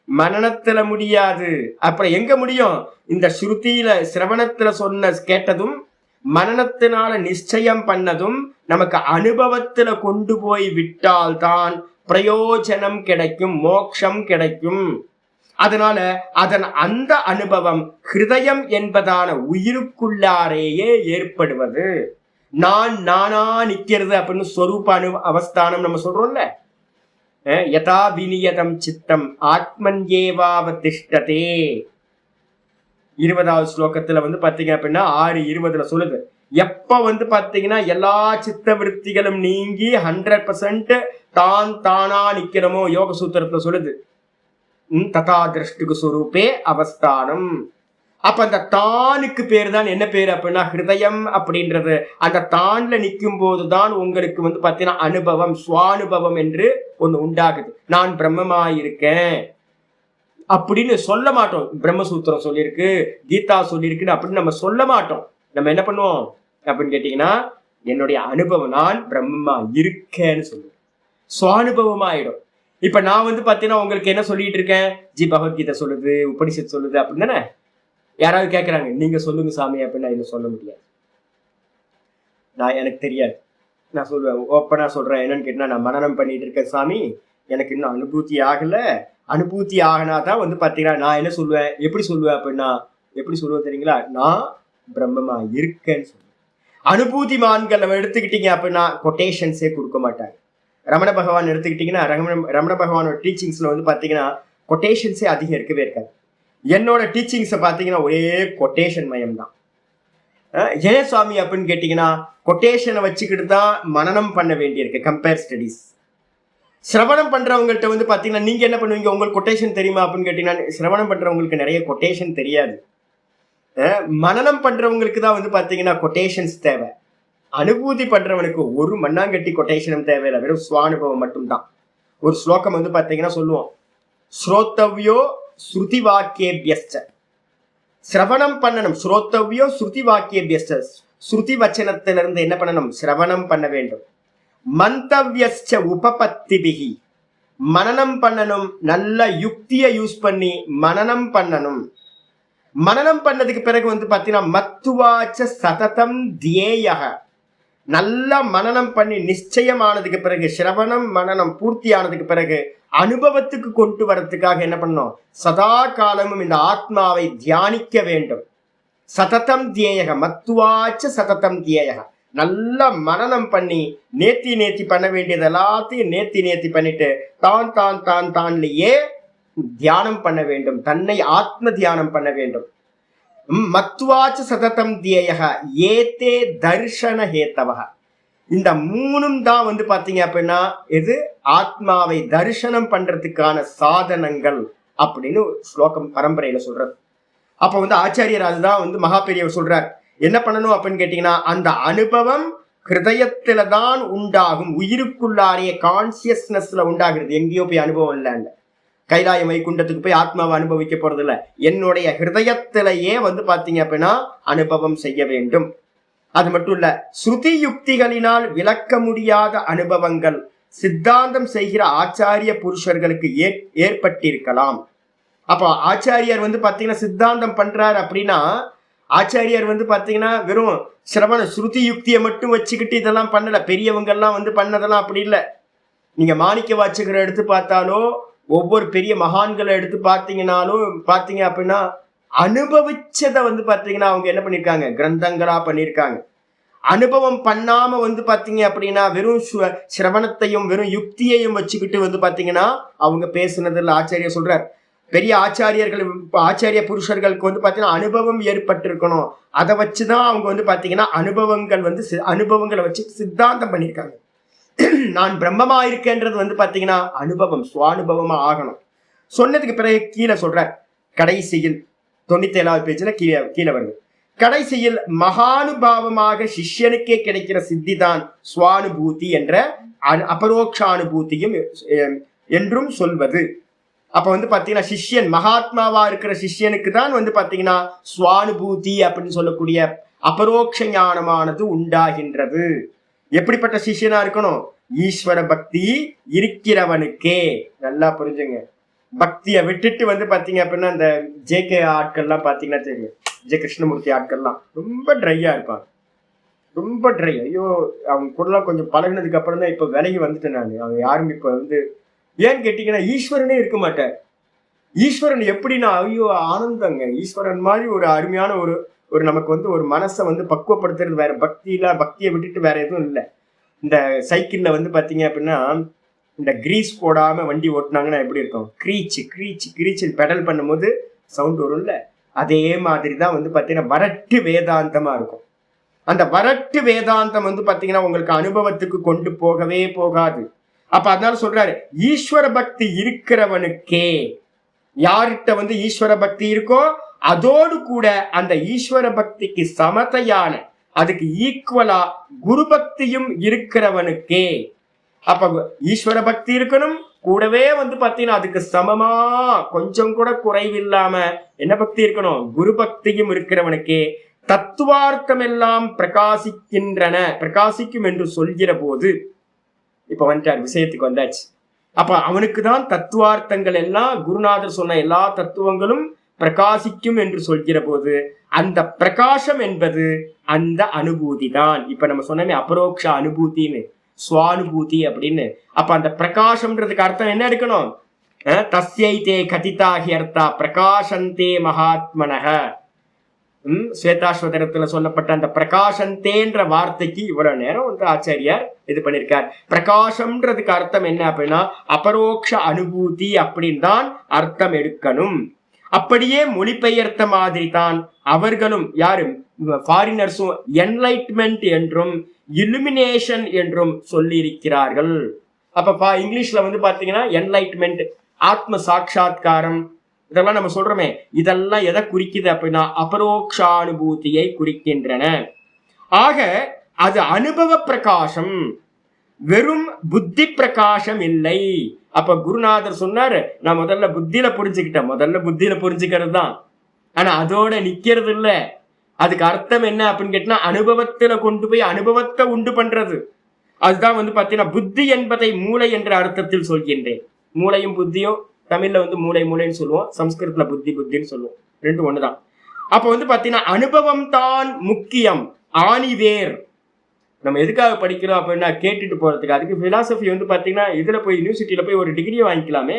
மனனத்துல முடியாது. அப்புறம் எங்க முடியும், இந்த ஸ்ருதியில சிரவணத்துல சொன்ன கேட்டதும் மனனத்தினால நிச்சயம் பண்ணதும் நமக்கு அனுபவத்துல கொண்டு போய் விட்டால் தான் பிரயோஜனம் கிடைக்கும், மோட்சம் கிடைக்கும். அதனால அந்த அனுபவம் ஹிருதயம் என்பதான உயிருக்குள்ளாரேயே ஏற்படுவது. நானா நிக்கிறது அப்படின்னு ஸ்வரூப அவஸ்தானம் நம்ம சொல்றோம்ல, யதா விநியதம் சித்தம் ஆத்மன்யேவாவதிஷ்டதே 20வது ஸ்லோகத்துல வந்து பாத்தீங்க அப்படின்னா 6:20 சொல்லுது. எப்ப வந்து பாத்தீங்கன்னா எல்லா சித்த விருத்திகளும் நீங்கி 100% தானா நிக்கிறமோ, யோக சூத்திரத்துல சொல்லுது ததா திருஷ்டுகு சுரூபே அவஸ்தானம். அப்ப அந்த தானுக்கு பேர் தான் என்ன பேரு அப்படின்னா ஹிருதயம் அப்படின்றது. அந்த தான்ல நிற்கும் போதுதான் உங்களுக்கு வந்து பாத்தீங்கன்னா அனுபவம், சுவானுபவம் என்று ஒண்ணு உண்டாகுது. நான் பிரம்மமாயிருக்கேன் அப்படின்னு சொல்ல மாட்டோம். பிரம்மசூத்திரம் சொல்லியிருக்கு, கீதா சொல்லியிருக்குன்னு அப்படின்னு நம்ம சொல்ல மாட்டோம். நம்ம என்ன பண்ணுவோம் அப்படின்னு கேட்டீங்கன்னா, என்னுடைய அனுபவம் நான் பிரம்மமா இருக்கேன்னு சொல்லுவேன், சுவானுபவம் ஆயிடும். இப்ப நான் வந்து பாத்தீங்கன்னா உங்களுக்கு என்ன சொல்லிட்டு இருக்கேன், பகவத்கீதை சொல்லுது, உபனிஷத் சொல்லுது அப்படின்னு தானே. யாராவது கேட்கறாங்க, நீங்க சொல்லுங்க சாமி அப்படின்னு இதை சொல்ல முடியாது. எனக்கு தெரியாது. நான் சொல்லுவேன், ஓப்பனா சொல்றேன். என்னன்னு கேட்டா, நான் மனனம் பண்ணிட்டு இருக்கேன் சாமி, எனக்கு இன்னும் அனுபூதி ஆகல. அனுபூதி ஆகினாதான் பாத்தீங்கன்னா நான் என்ன சொல்லுவேன், எப்படி சொல்லுவேன் அப்படின்னா, எப்படி சொல்லுவேன் தெரியுங்களா, நான் பிரம்மமா இருக்கேன்னு சொல்லுவேன். அனுபூதி மான்கள் நம்ம எடுத்துக்கிட்டீங்க அப்படின்னா கொட்டேஷன்ஸே கொடுக்க மாட்டாங்க. ரமண பகவான் எடுத்துக்கிட்டீங்கன்னா, ரமண பகவானோட டீச்சிங்ஸ்ல பாத்தீங்கன்னா கொட்டேஷன்ஸே அதிகம் இருக்கவே இருக்காது. என்னோட டீச்சிங்ஸை பாத்தீங்கன்னா ஒரே கொட்டேஷன் மயம் தான். ஏன் சுவாமி அப்படின்னு கேட்டீங்கன்னா, கொட்டேஷனை வச்சுக்கிட்டு தான் மனனம் பண்ண வேண்டியிருக்கு. Compare studies. சிரவணம் பண்றவங்கள்ட்ட பாத்தீங்கன்னா நீங்க என்ன பண்ணுவீங்க, உங்களுக்கு கொட்டேஷன் தெரியுமா அப்படின்னு கேட்டீங்கன்னா, சிரவணம் பண்றவங்களுக்கு நிறைய கொட்டேஷன் தெரியாது. மனனம் பண்றவங்களுக்கு தான் பாத்தீங்கன்னா கொட்டேஷன்ஸ் தேவை. அனுபூதி பண்றவனுக்கு ஒரு மண்ணாங்கட்டி கொட்டேஷனும் தேவையில்லை, வெறும் சுவானுபவம் மட்டும்தான். ஒரு ஸ்லோகம் பாத்தீங்கன்னா சொல்லுவோம், ஸ்ரோத்தவ்யோ ஸ்ருதி வாக்கியேபியஸ்ச. சிரவணம் பண்ணணும். ஸ்ரோத்தவ்யோ ஸ்ருதி வாக்கியேபியஸ்ச. ஸ்ருதி வச்சனத்திலிருந்து என்ன பண்ணணும், சிரவணம் பண்ண வேண்டும். மந்தவ்யஸ்ச உபபத்திபிஹி. மனனம் பண்ணணும். நல்ல யுக்தியை யூஸ் பண்ணி மனனம் பண்ணணும். மனனம் பண்ணதுக்கு பிறகு பாத்தீங்கன்னா மத்துவாச்ச சததம் தியேயக. நல்ல மனனம் பண்ணி நிச்சயமானதுக்கு பிறகு, சிரவணம் மனனம் பூர்த்தி ஆனதுக்கு பிறகு அனுபவத்துக்கு கொண்டு வரத்துக்காக என்ன பண்ணணும், சதா காலமும் இந்த ஆத்மாவை தியானிக்க வேண்டும். சததம் தியேயக, மத்துவாச்ச சததம் தியேயக. நல்ல மனனம் பண்ணி நேத்தி பண்ண வேண்டியது எல்லாத்தையும் நேத்தி பண்ணிட்டு தான்லயே தியானம் பண்ண வேண்டும். தன்னை ஆத்ம தியானம் பண்ண வேண்டும். மத்வாச்ச சததம் தியேயக ஏதே தர்ஷன ஹேத்தவக. இந்த மூணும் தான் பாத்தீங்க அப்படின்னா இது ஆத்மாவை தரிசனம் பண்றதுக்கான சாதனங்கள் அப்படின்னு ஸ்லோகம் பரம்பரையில சொல்றது. அப்ப ஆச்சாரியர் அதுதான் மகா பெரியவர் சொல்றார். என்ன பண்ணணும் அப்படின்னு கேட்டீங்கன்னா, அந்த அனுபவம் ஹிருதயத்துல தான் உண்டாகும். உயிருக்குள்ளாரிய கான்சியஸ்னஸ்ல உண்டாகிறது. எங்கேயோ போய் அனுபவம் இல்லைன்னு கைலாய வைகுண்டத்துக்கு போய் ஆத்மாவை அனுபவிக்க போறது இல்லை. என்னுடைய ஹிருதயத்திலேயே பாத்தீங்க அப்படின்னா அனுபவம் செய்ய வேண்டும். அது மட்டும் இல்ல, ஸ்ருதி யுக்திகளினால் விளக்க முடியாத அனுபவங்கள் சித்தாந்தம் செய்கிற ஆச்சாரிய புருஷர்களுக்கு ஏற்பட்டிருக்கலாம். அப்போ ஆச்சாரியர் பாத்தீங்கன்னா சித்தாந்தம் பண்றாரு அப்படின்னா, ஆச்சாரியர் பாத்தீங்கன்னா வெறும் சிரவண ஸ்ருதி யுக்தியை மட்டும் வச்சுக்கிட்டு இதெல்லாம் பண்ணல. பெரியவங்க எல்லாம் பண்ணதெல்லாம் அப்படி இல்லை. நீங்க மாணிக்க வாசகரை எடுத்து பார்த்தாலோ, ஒவ்வொரு பெரிய மகான்களை எடுத்து பார்த்தீங்கன்னாலும் பாத்தீங்க அப்படின்னா அனுபவிச்சதை பாத்தீங்கன்னா அவங்க என்ன பண்ணிருக்காங்க, கிரந்தங்களா பண்ணிருக்காங்க. அனுபவம் பண்ணாம பாத்தீங்க அப்படின்னா வெறும் சிரவணத்தையும் வெறும் யுக்தியையும் வச்சுக்கிட்டு பாத்தீங்கன்னா அவங்க பேசுனதுல ஆச்சாரியர் சொல்றார், பெரிய ஆச்சாரியர்கள் ஆச்சாரிய புருஷர்களுக்கு பாத்தீங்கன்னா அனுபவம் ஏற்பட்டிருக்கணும். அதை வச்சுதான் அவங்க பாத்தீங்கன்னா அனுபவங்களை வச்சு சித்தாந்தம் பண்ணியிருக்காங்க. நான் பிரம்மமா இருக்கேன்றது பாத்தீங்கன்னா அனுபவம், சுவானுபவமா ஆகணும். சொன்னதுக்கு பிறகு கீழே சொல்றார், கடைசியில் 97வது பேஜ்ல கீழே வருது. கடைசியில் மகானுபாவமாக சிஷ்யனுக்கே கிடைக்கிற சித்தி தான் சுவானுபூதி என்ற அபரோக்ஷானுபூதியும் என்றும் சொல்வது. அப்ப பாத்தீங்கன்னா சிஷ்யன் மகாத்மாவா இருக்கிற சிஷ்யனுக்கு தான் பாத்தீங்கன்னா சுவானுபூதி அப்படின்னு சொல்லக்கூடிய அபரோக்ஷ ஞானமானது உண்டாகின்றது. எப்படிப்பட்ட சிஷ்யனா இருக்கணும், ஈஸ்வர பக்தி இருக்கிறவனுக்கே. நல்லா புரிஞ்சுங்க. பக்தியை விட்டுட்டு பாத்தீங்க அப்படின்னா இந்த ஜே.கே. ஆட்கள்லாம் பாத்தீங்கன்னா தெரியும், ஜே கிருஷ்ணமூர்த்தி ஆட்கள்லாம் ரொம்ப ட்ரையா இருப்பாங்க. ரொம்ப ட்ரை. ஐயோ, அவங்க கூடலாம் கொஞ்சம் பழகினதுக்கு அப்புறம் தான் இப்ப விலகி வந்துட்டேன் நான். அவங்க யாரும் இப்ப ஏன்னு கேட்டீங்கன்னா ஈஸ்வரனே இருக்க மாட்டேன். ஈஸ்வரன் எப்படின்னா ஐயோ ஆனந்தங்க. ஈஸ்வரன் மாதிரி ஒரு அருமையான ஒரு நமக்கு ஒரு மனசை பக்குவப்படுத்துறது வேற. பக்தியை விட்டுட்டு வேற எதுவும் இல்லை. இந்த சைக்கிள்ல பாத்தீங்க அப்படின்னா இந்த கிரீஸ் போடாம வண்டி ஓட்டினாங்கன்னா எப்படி இருக்கும், கிரீச்சு கிரீச்சு கிரீச்சு பெடல் பண்ணும்போது சவுண்ட் வரும்ல, அதே மாதிரி தான் பாத்தீங்கன்னா வரட்டு வேதாந்தமா இருக்கும். அந்த வரட்டு வேதாந்தம் பாத்தீங்கன்னா உங்களுக்கு அனுபவத்துக்கு கொண்டு போகவே போகாது. அப்ப அதனால சொல்றாரு, ஈஸ்வர பக்தி இருக்கிறவனுக்கே. யார்கிட்ட ஈஸ்வர பக்தி இருக்கோ அதோடு கூட அந்த ஈஸ்வர பக்திக்கு சமத்தையான, அதுக்கு ஈக்குவலா குரு பக்தியும் இருக்கிறவனுக்கே. அப்ப ஈஸ்வர பக்தி இருக்கணும், கூடவே பாத்தீங்கன்னா அதுக்கு சமமா கொஞ்சம் கூட குறைவில்லாம என்ன பக்தி இருக்கணும், குரு பக்தியும் இருக்கிறவனுக்கே தத்துவார்த்தம் எல்லாம் பிரகாசிக்கும் என்று சொல்கிற போது, இப்ப விஷயத்துக்கு வந்தாச்சு. அப்ப அவனுக்கு தான் தத்துவார்த்தங்கள் எல்லாம், குருநாதர் சொன்ன எல்லா தத்துவங்களும் பிரகாசிக்கும் என்று சொல்கிற போது அந்த பிரகாசம் என்பது அந்த அனுபூதி தான். இப்ப நம்ம சொன்னமே அபரோக்ஷ அனுபூதின்னு, சுவானுபூதி அப்படின்னு. அப்ப அந்த பிரகாசம்ன்றதுக்கு அர்த்தம் என்ன இருக்கணும்? தஸ்யை தே கதிதாகி அர்த்தா பிரகாசந்தே மகாத்மனக. ஸ்வேதாஸ்வதரத்துல சொல்லப்பட்ட அந்த பிரகாசந்தேன்ற வார்த்தைக்கு இவ்வளவு நேரம் வந்து ஆச்சாரியார் இது பண்ணிருக்கார். பிரகாசம்ன்றதுக்கு அர்த்தம் என்ன அப்படின்னா அபரோக்ஷ அனுபூதி அப்படின்னு தான் அர்த்தம் எடுக்கணும். அப்படியே மொழிபெயர்த்த மாதிரி தான் அவர்களும், யாரும் ஃபாரினர்ஸும், என்லைட்மெண்ட் என்றும் இலுமினேஷன் என்றும் சொல்லியிருக்கிறார்கள். அப்ப இங்கிலீஷ்ல வந்து பாத்தீங்கன்னா என்லைட்மெண்ட், ஆத்ம சாட்சா்காரம், இதெல்லாம் நம்ம சொல்றோமே, இதெல்லாம் எதை குறிக்குது அப்படின்னா அபரோக்ஷானுபூதியை குறிக்கின்றன. ஆக அது அனுபவ பிரகாசம், வெறும் புத்தி பிரகாசம் இல்லை. அப்ப குருநாதர் சொன்னாரு, நான் முதல்ல புத்தியில புரிஞ்சுக்கிட்டேன். முதல்ல புத்தியில புரிஞ்சுக்கிறது தான், ஆனா அதோட நிக்கிறது இல்ல. அதுக்கு அர்த்தம் என்ன அப்படின்னு கேட்டா அனுபவத்துல கொண்டு போய் அனுபவத்தை உண்டு பண்றது. அதுதான் வந்து பாத்தீங்கன்னா புத்தி என்பதை மூளை என்ற அர்த்தத்தில் சொல்கின்றேன். மூளையும் புத்தியும் தமிழ்ல வந்து மூளை மூளைன்னு சொல்லுவோம், சம்ஸ்கிருதத்துல புத்தி புத்தின்னு சொல்லுவோம், ரெண்டு ஒண்ணுதான். அப்ப வந்து பாத்தீங்கன்னா அனுபவம் தான் முக்கியம், ஆணிவேர். நம்ம எதுக்காக படிக்கிறோம் அப்படின்னா கேட்டுட்டு போறதுக்கு. அதுக்கு பிலாசபி வந்து பாத்தீங்கன்னா இதுல போய் யூனிவர்சிட்டியில போய் ஒரு டிகிரியை வாங்கிக்கலாமே.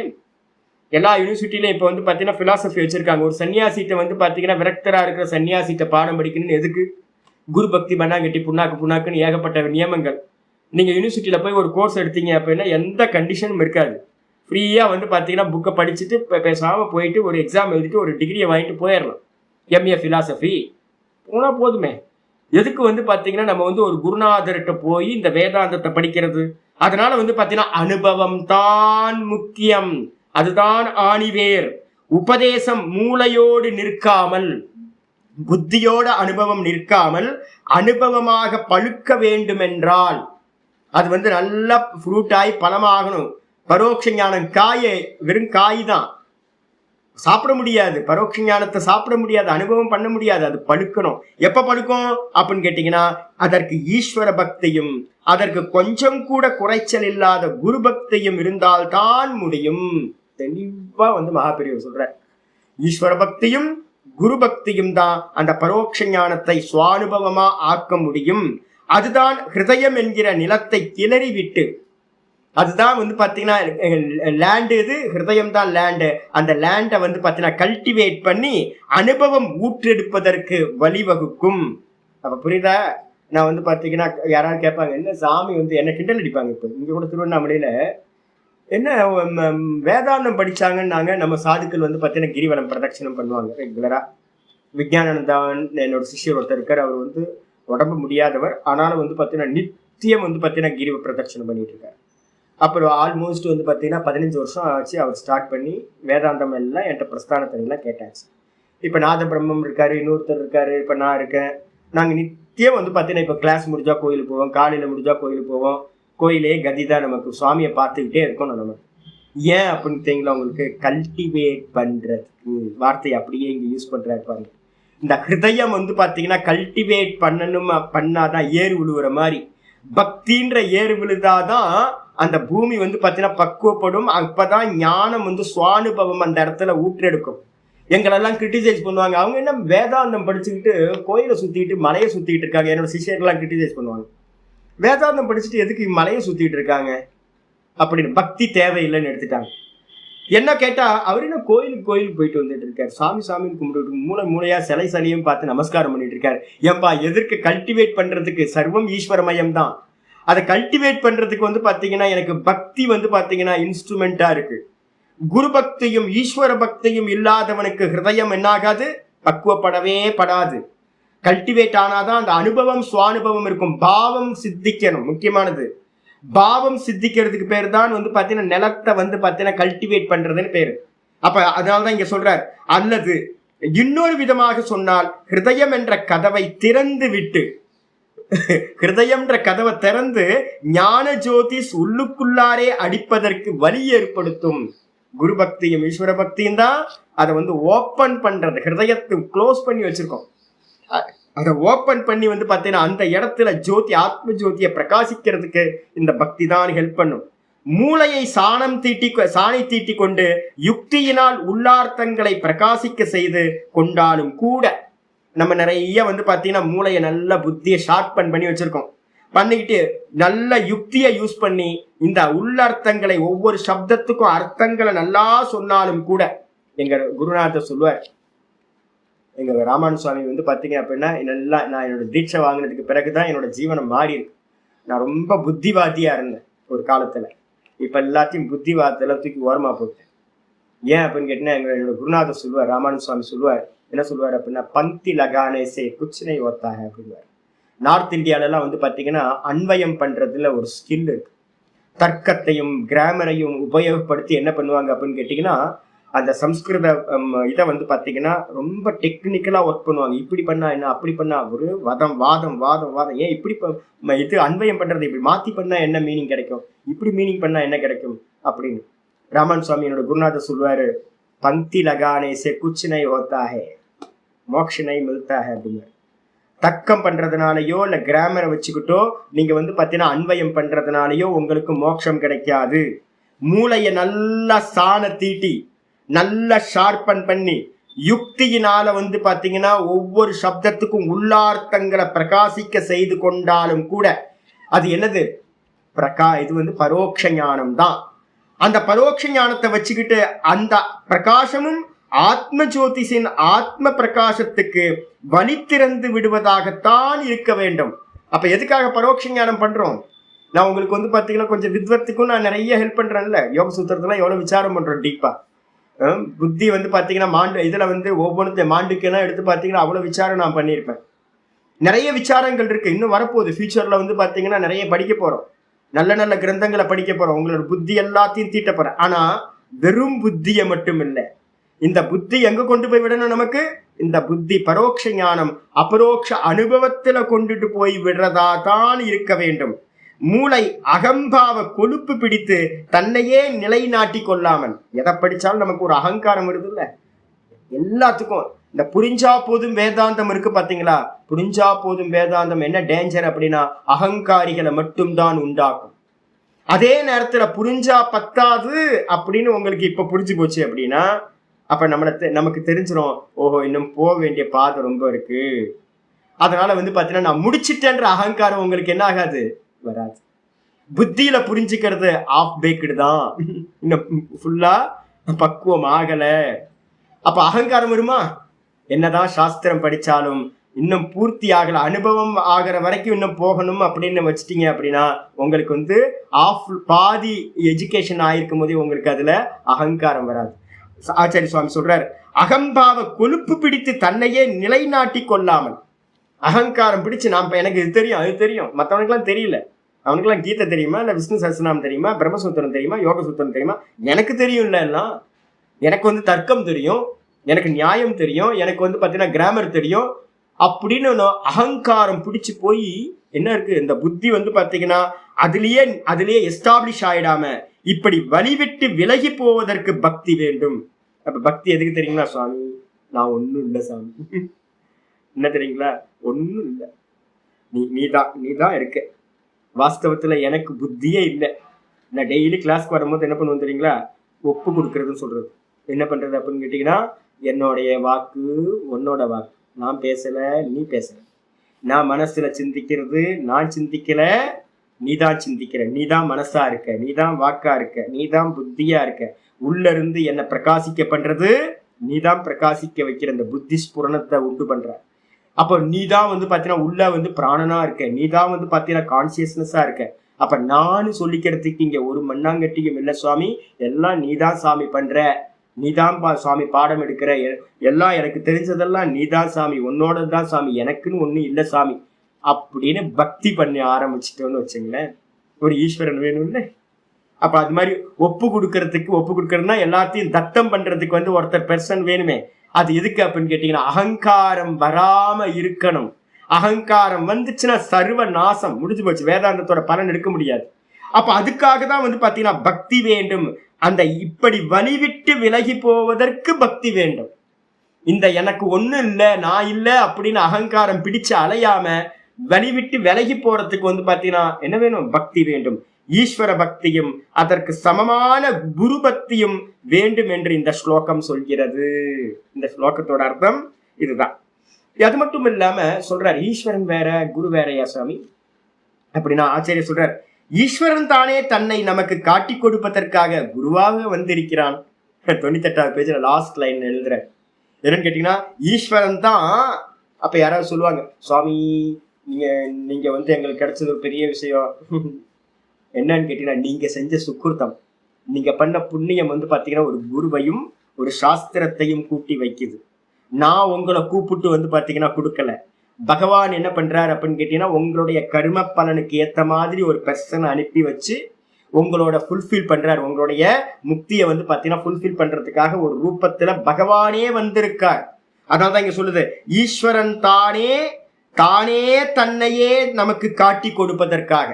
எல்லா யூனிவர்சிட்டியிலும் இப்ப வந்து பாத்தீங்கன்னா பிலாசபி வச்சிருக்காங்க. ஒரு சன்னியாசிட்ட வந்து பாத்தீங்கன்னா விரக்தரா இருக்கிற சன்னியாசிட்ட பாடம் படிக்கணும்னு எதுக்கு? குரு பக்தி பண்ணாங்கட்டி புண்ணாக்குன்னு ஏகப்பட்ட நியமங்கள். நீங்க யூனிவர்சிட்டியில போய் ஒரு கோர்ஸ் எடுத்தீங்க அப்படின்னா எந்த கண்டிஷனும் இருக்காது. ஃப்ரீயா வந்து பாத்தீங்கன்னா புக்கை படிச்சுட்டு பேசாம போயிட்டு ஒரு எக்ஸாம் எழுதிட்டு ஒரு டிகிரியை வாங்கிட்டு போயிடலாம். எம்ஏ பிலாசபி போனா போதுமே. எதுக்கு வந்து பாத்தீங்கன்னா நம்ம வந்து ஒரு குருநாதர்கிட்ட போய் இந்த வேதாந்தத்தை படிக்கிறது? அதனால வந்து பாத்தீங்கன்னா அனுபவம் தான் முக்கியம், அதுதான் ஆணிவேர். உபதேசம் மூளையோடு நிற்காமல், புத்தியோட அனுபவம் நிற்காமல் அனுபவமாக பழுக்க வேண்டும் என்றால் அது வந்து நல்லா ஃப்ரூட் ஆகி பழமாகணும். பரோட்ச ஞானம் வெறும் காய் தான், சாப்பிட முடியாது. பரோட்ச ஞானத்தை சாப்பிட முடியாது, அனுபவம் பண்ண முடியாது. அது பழுக்கணும். எப்ப பழுக்கும் அப்படின்னு கேட்டீங்கன்னா அதற்கு ஈஸ்வர பக்தியும் அதற்கு கொஞ்சம் கூட குறைச்சல் இல்லாத குரு பக்தியும் இருந்தால்தான் முடியும். தெளிவா வந்து மகாபெரியவர் சொல்ற, ஈஸ்வர பக்தியும் குரு பக்தியும் தான் அந்த பரோட்ச ஞானத்தை சுவானுபவமா ஆக்க முடியும். அதுதான் ஹிருதயம் என்கிற நிலத்தை கிளறி விட்டு, அதுதான் வந்து பாத்தீங்கன்னா லேண்டு, இது ஹிருதயம் தான் லேண்டு. அந்த லேண்டை வந்து பாத்தீங்கன்னா கல்டிவேட் பண்ணி அனுபவம் ஊற்றெடுப்பதற்கு வழிவகுக்கும். அப்ப புரியுதா? நான் வந்து பாத்தீங்கன்னா யாராவது கேட்பாங்க, என்ன சாமி வந்து என்ன கிண்டல் அடிப்பாங்க. இப்ப இங்க கூட திருவண்ணாமலையில என்ன வேதாந்தம் படிச்சாங்கன்னாங்க. நம்ம சாதுக்கள் வந்து பாத்தீங்கன்னா கிரிவலம் பிரதட்சணம் பண்ணுவாங்க ரெகுலரா. விஜயானந்தான் என்னோட சிஷ்யர் ஒருத்தர் இருக்கார். அவர் வந்து உடம்பு முடியாதவர், ஆனாலும் வந்து பாத்தீங்கன்னா நித்தியம் வந்து பாத்தீங்கன்னா கிரி பிரதட்சணம் பண்ணிட்டு இருக்காரு. அப்புறம் ஆல்மோஸ்ட் வந்து பார்த்தீங்கன்னா 15 வருஷம் ஆச்சு அவர் ஸ்டார்ட் பண்ணி. வேதாந்தம் எல்லாம் என்கிட்ட பிரஸ்தானத்தை எல்லாம் கேட்டாச்சு. இப்போ நாத பிரம்மம் இருக்காரு, இன்னொருத்தர் இருக்காரு, இப்போ நான் இருக்கேன். நாங்கள் நித்தியம் வந்து பார்த்தீங்கன்னா இப்போ கிளாஸ் முடிஞ்சா கோயிலுக்கு போவோம், காலையில் முடிஞ்சா கோயிலுக்கு போவோம். கோயிலே கதி தான் நமக்கு, சுவாமியை பார்த்துக்கிட்டே இருக்கணும் நம்ம. ஏன் அப்படின்னு தெரியுங்களா உங்களுக்கு? கல்டிவேட் பண்ணுறதுக்கு. வார்த்தையை அப்படியே இங்கே யூஸ் பண்ணுறாரு பாருங்க. இந்த ஹிருதயம் வந்து பார்த்தீங்கன்னா கல்டிவேட் பண்ணாதான் ஏறு விழுவுற மாதிரி. பக்தின்ற ஏறு விழுதாதான் அந்த பூமி வந்து பாத்தீங்கன்னா பக்குவப்படும். அப்பதான் ஞானம் வந்து சுவானுபவம் அந்த இடத்துல ஊற்றெடுக்கும். எங்களெல்லாம் கிரிட்டிசைஸ் பண்ணுவாங்க, அவங்க என்ன வேதாந்தம் படிச்சுக்கிட்டு கோயிலை சுத்திட்டு மலையை சுத்திட்டு இருக்காங்க. என்னோட சிஷியர்கள்லாம் கிரிட்டிசைஸ் பண்ணுவாங்க, வேதாந்தம் படிச்சுட்டு எதுக்கு மலையை சுத்திட்டு இருக்காங்க அப்படின்னு. பக்தி தேவையில்லைன்னு எடுத்துட்டாங்க. என்ன கேட்டா அவர் என்ன கோயிலுக்கு போயிட்டு வந்துட்டு இருக்காரு, சாமின்னு கும்பிட்டு மூளையா சிலையும் பார்த்து நமஸ்காரம் பண்ணிட்டு இருக்காரு. ஏன்பா எதற்கு? கல்டிவேட் பண்றதுக்கு. சர்வம் ஈஸ்வரமயம் தான். அதை கல்டிவேட் பண்றதுக்கு வந்து பாத்தீங்கன்னா எனக்கு பக்தி வந்து பாத்தீங்கன்னா இன்ஸ்ட்ருமெண்டா இருக்கு. குரு பக்தியும் ஈஸ்வர பக்தியும் இல்லாதவனுக்கு ஹிருதயம் என்னாகாது, பக்குவப்படவே படாது. கல்டிவேட் ஆனாதான் அந்த அனுபவம் சுவானுபவம் இருக்கும். பாவம் சித்திக்கணும், முக்கியமானது. பாவம் சித்திக்கிறதுக்கு பேர் தான் வந்து பாத்தீங்கன்னா நிலத்தை வந்து பாத்தீங்கன்னா கல்டிவேட் பண்றதுன்னு பேரு. அப்ப அதனாலதான் இங்க சொல்றார். அல்லது இன்னொரு விதமாக சொன்னால் ஹிருதயம் என்ற கதவை திறந்து விட்டு, ஹிருதயம்ன்ற கதவை திறந்து ஞான ஜோதிஷ் உள்ளுக்குள்ளாரே அடிப்பதற்கு வழி ஏற்படுத்தும். குரு பக்தியும் ஈஸ்வர பக்தியும் தான் அதை வந்து ஓப்பன் பண்றது. ஹிருதயத்தை க்ளோஸ் பண்ணி வச்சிருக்கோம், அதை ஓப்பன் பண்ணி வந்து பார்த்தீங்கன்னா அந்த இடத்துல ஜோதி, ஆத்ம ஜோதியை பிரகாசிக்கிறதுக்கு இந்த பக்தி தான் ஹெல்ப் பண்ணும். மூளையை சாணை தீட்டி கொண்டு யுக்தியினால் உள்ளார்த்தங்களை பிரகாசிக்க செய்து கொண்டாலும் கூட நம்ம நிறைய பாத்தீங்கன்னா மூளையை நல்ல புத்தியை ஷார்ப்பன் பண்ணி வச்சிருக்கோம். பண்ணிக்கிட்டு நல்ல யுக்தியை யூஸ் பண்ணி இந்த உள்ளர்த்தங்களை ஒவ்வொரு சப்தத்துக்கும் அர்த்தங்களை நல்லா சொன்னாலும் கூட எங்க குருநாதர் சொல்லுவார், எங்க ராமானு சுவாமி பாத்தீங்க அப்படின்னா நல்லா நான் என்னோட தீட்சை வாங்கினதுக்கு பிறகுதான் என்னோட ஜீவனம் மாறி இருக்கு. நான் ரொம்ப புத்திவாதியா இருந்தேன் ஒரு காலத்துல. இப்ப எல்லாத்தையும் புத்திவாதத்தெல்லாம் தூக்கி ஓரமா போட்டேன். ஏன் அப்படின்னு கேட்டீங்கன்னா என்னோட குருநாதர் சொல்லுவார், ராமானு சுவாமி சொல்லுவார், என்ன சொல்லுவார் அப்படின்னா, பந்தி லகானே சே குச்சினை ஓத்தாக அப்படின்வார். நார்த் இந்தியாவிலலாம் பாத்தீங்கன்னா அன்வயம் பண்றதுல ஒரு ஸ்கில் இருக்கு. தர்க்கத்தையும் கிராமரையும் உபயோகப்படுத்தி என்ன பண்ணுவாங்க அப்படின்னு கேட்டீங்கன்னா, அந்த சம்ஸ்கிருத இதை பாத்தீங்கன்னா ரொம்ப டெக்னிக்கலா ஒர்க் பண்ணுவாங்க. இப்படி பண்ணா என்ன, அப்படி பண்ணா ஒரு வாதம் ஏன் இப்படி இது அன்வயம் பண்றது இப்படி மாத்தி பண்ணா என்ன மீனிங் கிடைக்கும், இப்படி மீனிங் பண்ணா என்ன கிடைக்கும் அப்படின்னு ராமன் சுவாமி என்னோட குருநாதர் சொல்லுவாரு, பந்தி லகானே சே குச் நை ஹோத்தா ஹை மோக்ஷ நை மில்தா ஹை அப்படின்னு. தர்க்கம் பண்றதுனாலயோ இல்ல கிராமரை வச்சுக்கிட்டோ நீங்க பாத்தீங்கன்னா அன்வயம் பண்றதுனாலயோ உங்களுக்கு மோட்சம் கிடைக்காது. மூளையை நல்லா சாண தீட்டி நல்ல ஷார்பன் பண்ணி யுக்தியினால பாத்தீங்கன்னா ஒவ்வொரு சப்தத்துக்கும் உள்ளார்த்தங்களை பிரகாசிக்க செய்து கொண்டாலும் கூட அது என்னது இது பரோட்ச ஞானம் தான். அந்த பரோட்ச ஞானத்தை வச்சுக்கிட்டு அந்த பிரகாசமும் ஆத்ம ஜோதிஷின் ஆத்ம பிரகாசத்துக்கு வழி திறந்து விடுவதாகத்தான் இருக்க வேண்டும். அப்ப எதுக்காக பரோட்ச ஞானம் பண்றோம்? நான் உங்களுக்கு பாத்தீங்கன்னா கொஞ்சம் வித்வத்துக்கும் நான் நிறைய ஹெல்ப் பண்றேன்ல. யோக சூத்திரத்துல எவ்வளவு விசாரம் பண்றோம் டீப்பா. புத்தி பாத்தீங்கன்னா மாண்டு இதுல ஒவ்வொன்றுத்தையும் மாண்டுக்கெல்லாம் எடுத்து பாத்தீங்கன்னா அவ்வளவு விசாரம் நான் பண்ணியிருப்பேன். நிறைய விசாரங்கள் இருக்கு, இன்னும் வரப்போகுது. ஃபியூச்சர்ல பாத்தீங்கன்னா நிறைய படிக்க போறோம், நல்ல நல்ல கிரந்தங்களை படிக்க போறோம். உங்களோட புத்தி எல்லாத்தையும் தீட்ட போறேன். ஆனா வெறும் புத்தியை மட்டும் இல்லை, இந்த புத்தி எங்க கொண்டு போய் விடணும் நமக்கு? இந்த புத்தி பரோட்ச ஞானம் அபரோக்ஷ அனுபவத்துல கொண்டுட்டு போய் விடுறதா தான் இருக்க வேண்டும். மூளை அகம்பாவ கொழுப்பு பிடித்து தன்னையே நிலைநாட்டி கொள்ளாமல், எதை படிச்சாலும் நமக்கு ஒரு அகங்காரம் வருது இல்ல எல்லாத்துக்கும். இந்த புரிஞ்சா போதும் வேதாந்தம் இருக்கு பாத்தீங்களா, புரிஞ்சா போதும் வேதாந்தம் என்ன டேஞ்சர் அப்படின்னா அகங்காரிகளை மட்டும்தான் உண்டாக்கும். அதே நேரத்துல புரிஞ்சா பத்தாது அப்படின்னு உங்களுக்கு இப்ப புரிஞ்சு போச்சு அப்படின்னா அப்ப நமக்கு தெரிஞ்சிடும், ஓஹோ இன்னும் போக வேண்டிய பாதை ரொம்ப இருக்கு. அதனால பாத்தீங்கன்னா நான் முடிச்சிட்டேன்ற அகங்காரம் உங்களுக்கு என்ன ஆகாது, வராது. புத்தியில புரிஞ்சுக்கிறது ஆஃப் பேக்டு தான், இன்னும் ஃபுல்லா பக்குவம் ஆகல. அப்ப அகங்காரம் வருமா? என்னதான் சாஸ்திரம் படிச்சாலும் இன்னும் பூர்த்தி ஆகல, அனுபவம் ஆகிற வரைக்கும் இன்னும் போகணும் அப்படின்னு வச்சுட்டீங்க அப்படின்னா உங்களுக்கு பாதி எஜுகேஷன் ஆயிருக்கும் போதே உங்களுக்கு அதுல அகங்காரம் வராது. ஆச்சாரிய சுவாமி சொல்றார், அகம்பாவ கொழுப்பு பிடித்து தன்னையே நிலைநாட்டி கொள்ளாமல். அகங்காரம் பிடிச்சு எனக்கு இது தெரியும் அது தெரியும், மற்றவனுக்குலாம் தெரியல. அவனுக்குலாம் கீதை தெரியுமா, இல்ல விஷ்ணு சஹஸ்ரநாமம் தெரியுமா, பிரம்மசூத்திரம் தெரியுமா, யோக சூத்திரம் தெரியுமா? எனக்கு தெரியும்ல எல்லாம். எனக்கு தர்க்கம் தெரியும், எனக்கு நியாயம் தெரியும், எனக்கு பாத்தீங்கன்னா கிராமர் தெரியும் அப்படின்னு அகங்காரம் பிடிச்சு போய் என்ன இருக்கு, இந்த புத்தி பாத்தீங்கன்னா அதுலயே எஸ்டாப்ளிஷ் ஆயிடாம இப்படி வழிவிட்டு விலகி போவதற்கு பக்தி வேண்டும். அப்ப பக்தி எதுக்கு தெரியுங்களா? சுவாமி நான் ஒண்ணும் இல்லை சாமி, என்ன தெரியுங்களா, ஒண்ணும் இல்லை, நீதான் இருக்க. வாஸ்தவத்துல எனக்கு புத்தியே இல்லை. நான் டெய்லி கிளாஸ்க்கு வரும்போது என்ன பண்ணுவோம் தெரியுங்களா, ஒப்பு கொடுக்கறதுன்னு சொல்றது. என்ன பண்றது அப்படின்னு கேட்டீங்கன்னா, என்னுடைய வாக்கு உன்னோட வாக்கு, நான் பேசல நீ பேசல, நான் மனசுல சிந்திக்கிறது நான் சிந்திக்கல, நீதான் சிந்திக்கிற, நீதான் மனசா இருக்க, நீதான் வாக்கா இருக்க, நீதான் புத்தியா இருக்க. உள்ள இருந்து என்ன பிரகாசிக்க பண்றது நீதான், பிரகாசிக்க வைக்கிற இந்த புத்தி ஸ்புரணத்தை உண்டு பண்ற. அப்போ நீதான் பாத்தீங்கன்னா உள்ள பிராணனா இருக்க, நீதான் பாத்தீங்கன்னா கான்சியஸ்னஸா இருக்க. அப்ப நானு சொல்லிக்கிறதுக்கு இங்க ஒரு மண்ணாங்கட்டியும் இல்லை சுவாமி, எல்லாம் நீதான் சாமி பண்ற, நீதான் சுவாமி பாடம் எடுக்கிற, எல்லாம் எனக்கு தெரிஞ்சதெல்லாம் நீதான் சாமி, உன்னோடதான் சாமி, எனக்குன்னு ஒண்ணு இல்லை சாமி அப்படின்னு பக்தி பண்ண ஆரம்பிச்சிட்டோன்னு வச்சுங்களேன். ஒரு ஈஸ்வரன் வேணும்ல. அப்ப அது மாதிரி ஒப்பு கொடுக்கறதுன்னா எல்லாத்தையும் தத்தம் பண்றதுக்கு ஒருத்தர் பெர்சன் வேணுமே. அது எதுக்கு அப்படின்னு கேட்டீங்கன்னா, அகங்காரம் வராம இருக்கணும். அகங்காரம் வந்துச்சுன்னா சர்வ நாசம், முடிஞ்சு போச்சு, வேதாந்தத்தோட பலன் எடுக்க முடியாது. அப்ப அதுக்காக தான் பாத்தீங்கன்னா பக்தி வேண்டும். அந்த இப்படி வழிவிட்டு விலகி போவதற்கு பக்தி வேண்டும். இந்த எனக்கு ஒண்ணு இல்லை நான் இல்லை அப்படின்னு அகங்காரம் பிடிச்சு அலையாம வழிவிட்டு விலகி போறதுக்கு பாத்தீங்கன்னா என்ன வேணும், பக்தி வேண்டும். ஈஸ்வர பக்தியும் அதற்கு சமமான குரு பக்தியும் வேண்டும் என்று இந்த ஸ்லோகம் சொல்கிறது. இந்த ஸ்லோகத்தோட அர்த்தம் இதுதான். அது மட்டும் இல்லாம சொல்றார், ஈஸ்வரன் வேற குரு வேறையா சாமி அப்படின்னா ஆச்சாரியர் சொல்றார், ஈஸ்வரன் தானே தன்னை நமக்கு காட்டி கொடுப்பதற்காக குருவாக வந்திருக்கிறான். 98வது பேஜ்ல லாஸ்ட் லைன் எழுதுற என்னன்னு கேட்டீங்கன்னா, ஈஸ்வரன் தான். அப்ப யாராவது சொல்லுவாங்க, சுவாமி நீங்க வந்து எங்களுக்கு கிடைச்சது ஒரு பெரிய விஷயம். என்னன்னு கேட்டீங்கன்னா, நீங்க செஞ்ச சுக்கிருத்தம், நீங்க பண்ண புண்ணியம் வந்து பாத்தீங்கன்னா ஒரு குருவையும் ஒரு சாஸ்திரத்தையும் கூட்டி வைக்குது. நான் உங்களை கூப்பிட்டு வந்து பாத்தீங்கன்னா கொடுக்கல. பகவான் என்ன பண்றாரு அப்படின்னு கேட்டீங்கன்னா, உங்களுடைய கர்ம பலனுக்கு ஏத்த மாதிரி ஒரு பெர்சனை அனுப்பி வச்சு உங்களோட ஃபுல்ஃபில் பண்றாரு. உங்களுடைய முக்தியை வந்து பாத்தீங்கன்னா ஃபுல்ஃபில் பண்றதுக்காக ஒரு ரூபத்துல பகவானே வந்திருக்கார். அதனால்தான் இங்க சொல்லுது, ஈஸ்வரன் தானே தானே தன்னையே நமக்கு காட்டி கொடுப்பதற்காக.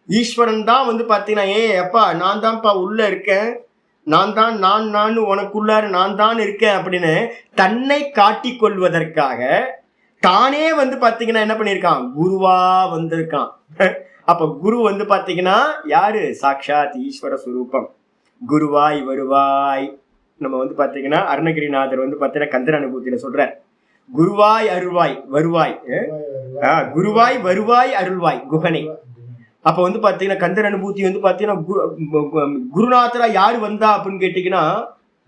ஈஸ்வரன் தான் வந்து பாத்தீங்கன்னா, அப்பா நான் தான்ப்பா உள்ள இருக்கேன், நான் உனக்குள்ளாரு நான் தான் இருக்கேன் அப்படின்னு தன்னை காட்டி கொள்வதற்காக தானே வந்து பாத்தீங்கன்னா என்ன பண்ணிருக்கான், குருவா வந்திருக்கான். அப்ப குரு வந்து பாத்தீங்கன்னா யாரு, சாட்சாத் ஈஸ்வர சுரூபம். குருவாய் வருவாய். நம்ம வந்து பாத்தீங்கன்னா அருணகிரிநாதர் வந்து பாத்தீங்கன்னா கந்தர் அனுபூதியில சொல்ற, குருவாய் அருள்வாய் வருவாய், குருவாய் வருவாய் அருள்வாய் குகனை. அப்ப வந்து பாத்தீங்கன்னா கந்தர் அனுபூதி வந்து பாத்தீங்கன்னா குருநாதரா யாரு வந்தா அப்படின்னு கேட்டீங்கன்னா,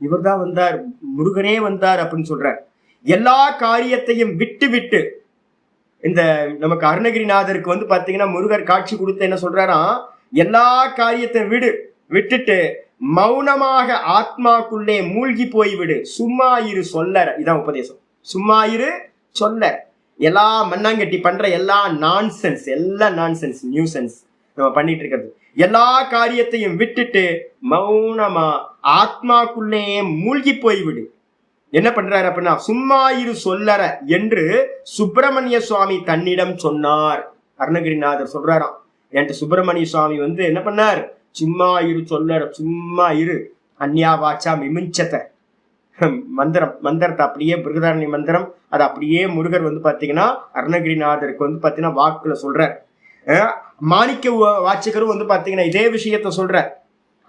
இவர் தான் வந்தார், முருகனே வந்தார் அப்படின்னு சொல்ற. எல்லா காரியத்தையும் விட்டு விட்டு இந்த நமக்கு அருணகிரிநாதருக்கு வந்து பாத்தீங்கன்னா முருகர் காட்சி கொடுத்து என்ன சொல்றாரா, எல்லா காரியத்தை விட்டுட்டு மௌனமாக ஆத்மாக்குள்ளே மூழ்கி போய்விடு, சும்மா இரு சொல்லற. இதான் உபதேசம், சும்மா இரு சொல்ல. எல்லா மண்ணாங்கட்டி பண்ற எல்லா நான்சென்ஸ், நியூசென்ஸ் நம்ம பண்ணிட்டு இருக்கிறது, எல்லா காரியத்தையும் விட்டுட்டு மௌனமா ஆத்மாக்குள்ளே மூழ்கி போய்விடு. என்ன பண்றாரு அப்படின்னா, சும்மா இரு சொல்லற என்று சுப்பிரமணிய சுவாமி தன்னிடம் சொன்னார். அருணகிரிநாதர் சொல்றாராம், என்கிட்ட சுப்பிரமணிய சுவாமி வந்து என்ன பண்ணார், சும்மா இரு சொல்லற, சும்மா இரு, அந்யா வாச்சா மிமிஞ்சத மந்திரத்தை அப்படியே பிருகதாரண்ய மந்திரம் அது அப்படியே முருகர் வந்து பாத்தீங்கன்னா அருணகிரிநாதருக்கு வந்து பாத்தீங்கன்னா வாக்குல சொல்ற. மாணிக்க வாச்சகரும் வந்து பாத்தீங்கன்னா இதே விஷயத்த சொல்ற.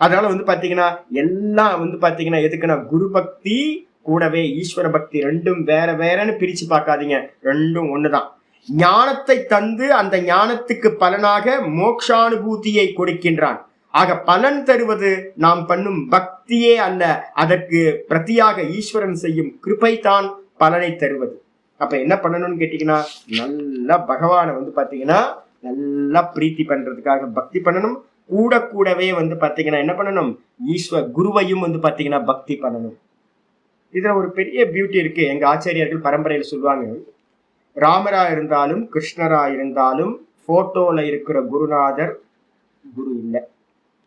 அதனால வந்து பாத்தீங்கன்னா எல்லாம் வந்து பாத்தீங்கன்னா எதுக்குன்னா குரு பக்தி கூடவே ஈஸ்வர பக்தி ரெண்டும் வேற வேறன்னு பிரிச்சு பார்க்காதீங்க, ரெண்டும் ஒண்ணுதான். ஞானத்தை தந்து அந்த ஞானத்துக்கு பலனாக மோக்ஷானுபூதியை கொடுக்கின்றான். ஆக பலன் தருவது நாம் பண்ணும் பக்தியே அல்ல, அதற்கு பிரதியாக ஈஸ்வரன் செய்யும் கிருபை தான் பலனை தருவது. அப்ப என்ன பண்ணணும்னு கேட்டீங்கன்னா, நல்லா பகவானை வந்து பாத்தீங்கன்னா நல்லா பிரீத்தி பண்றதுக்காக பக்தி பண்ணணும். கூடவே வந்து பாத்தீங்கன்னா என்ன பண்ணணும், குருவையும் வந்து பாத்தீங்கன்னா பக்தி பண்ணணும். இதுல ஒரு பெரிய பியூட்டி இருக்கு. எங்க ஆச்சாரியர்கள் பரம்பரையில சொல்லுவாங்க, ராமரா இருந்தாலும் கிருஷ்ணரா இருந்தாலும் போட்டோல இருக்கிற குருநாதர் குரு இல்லை.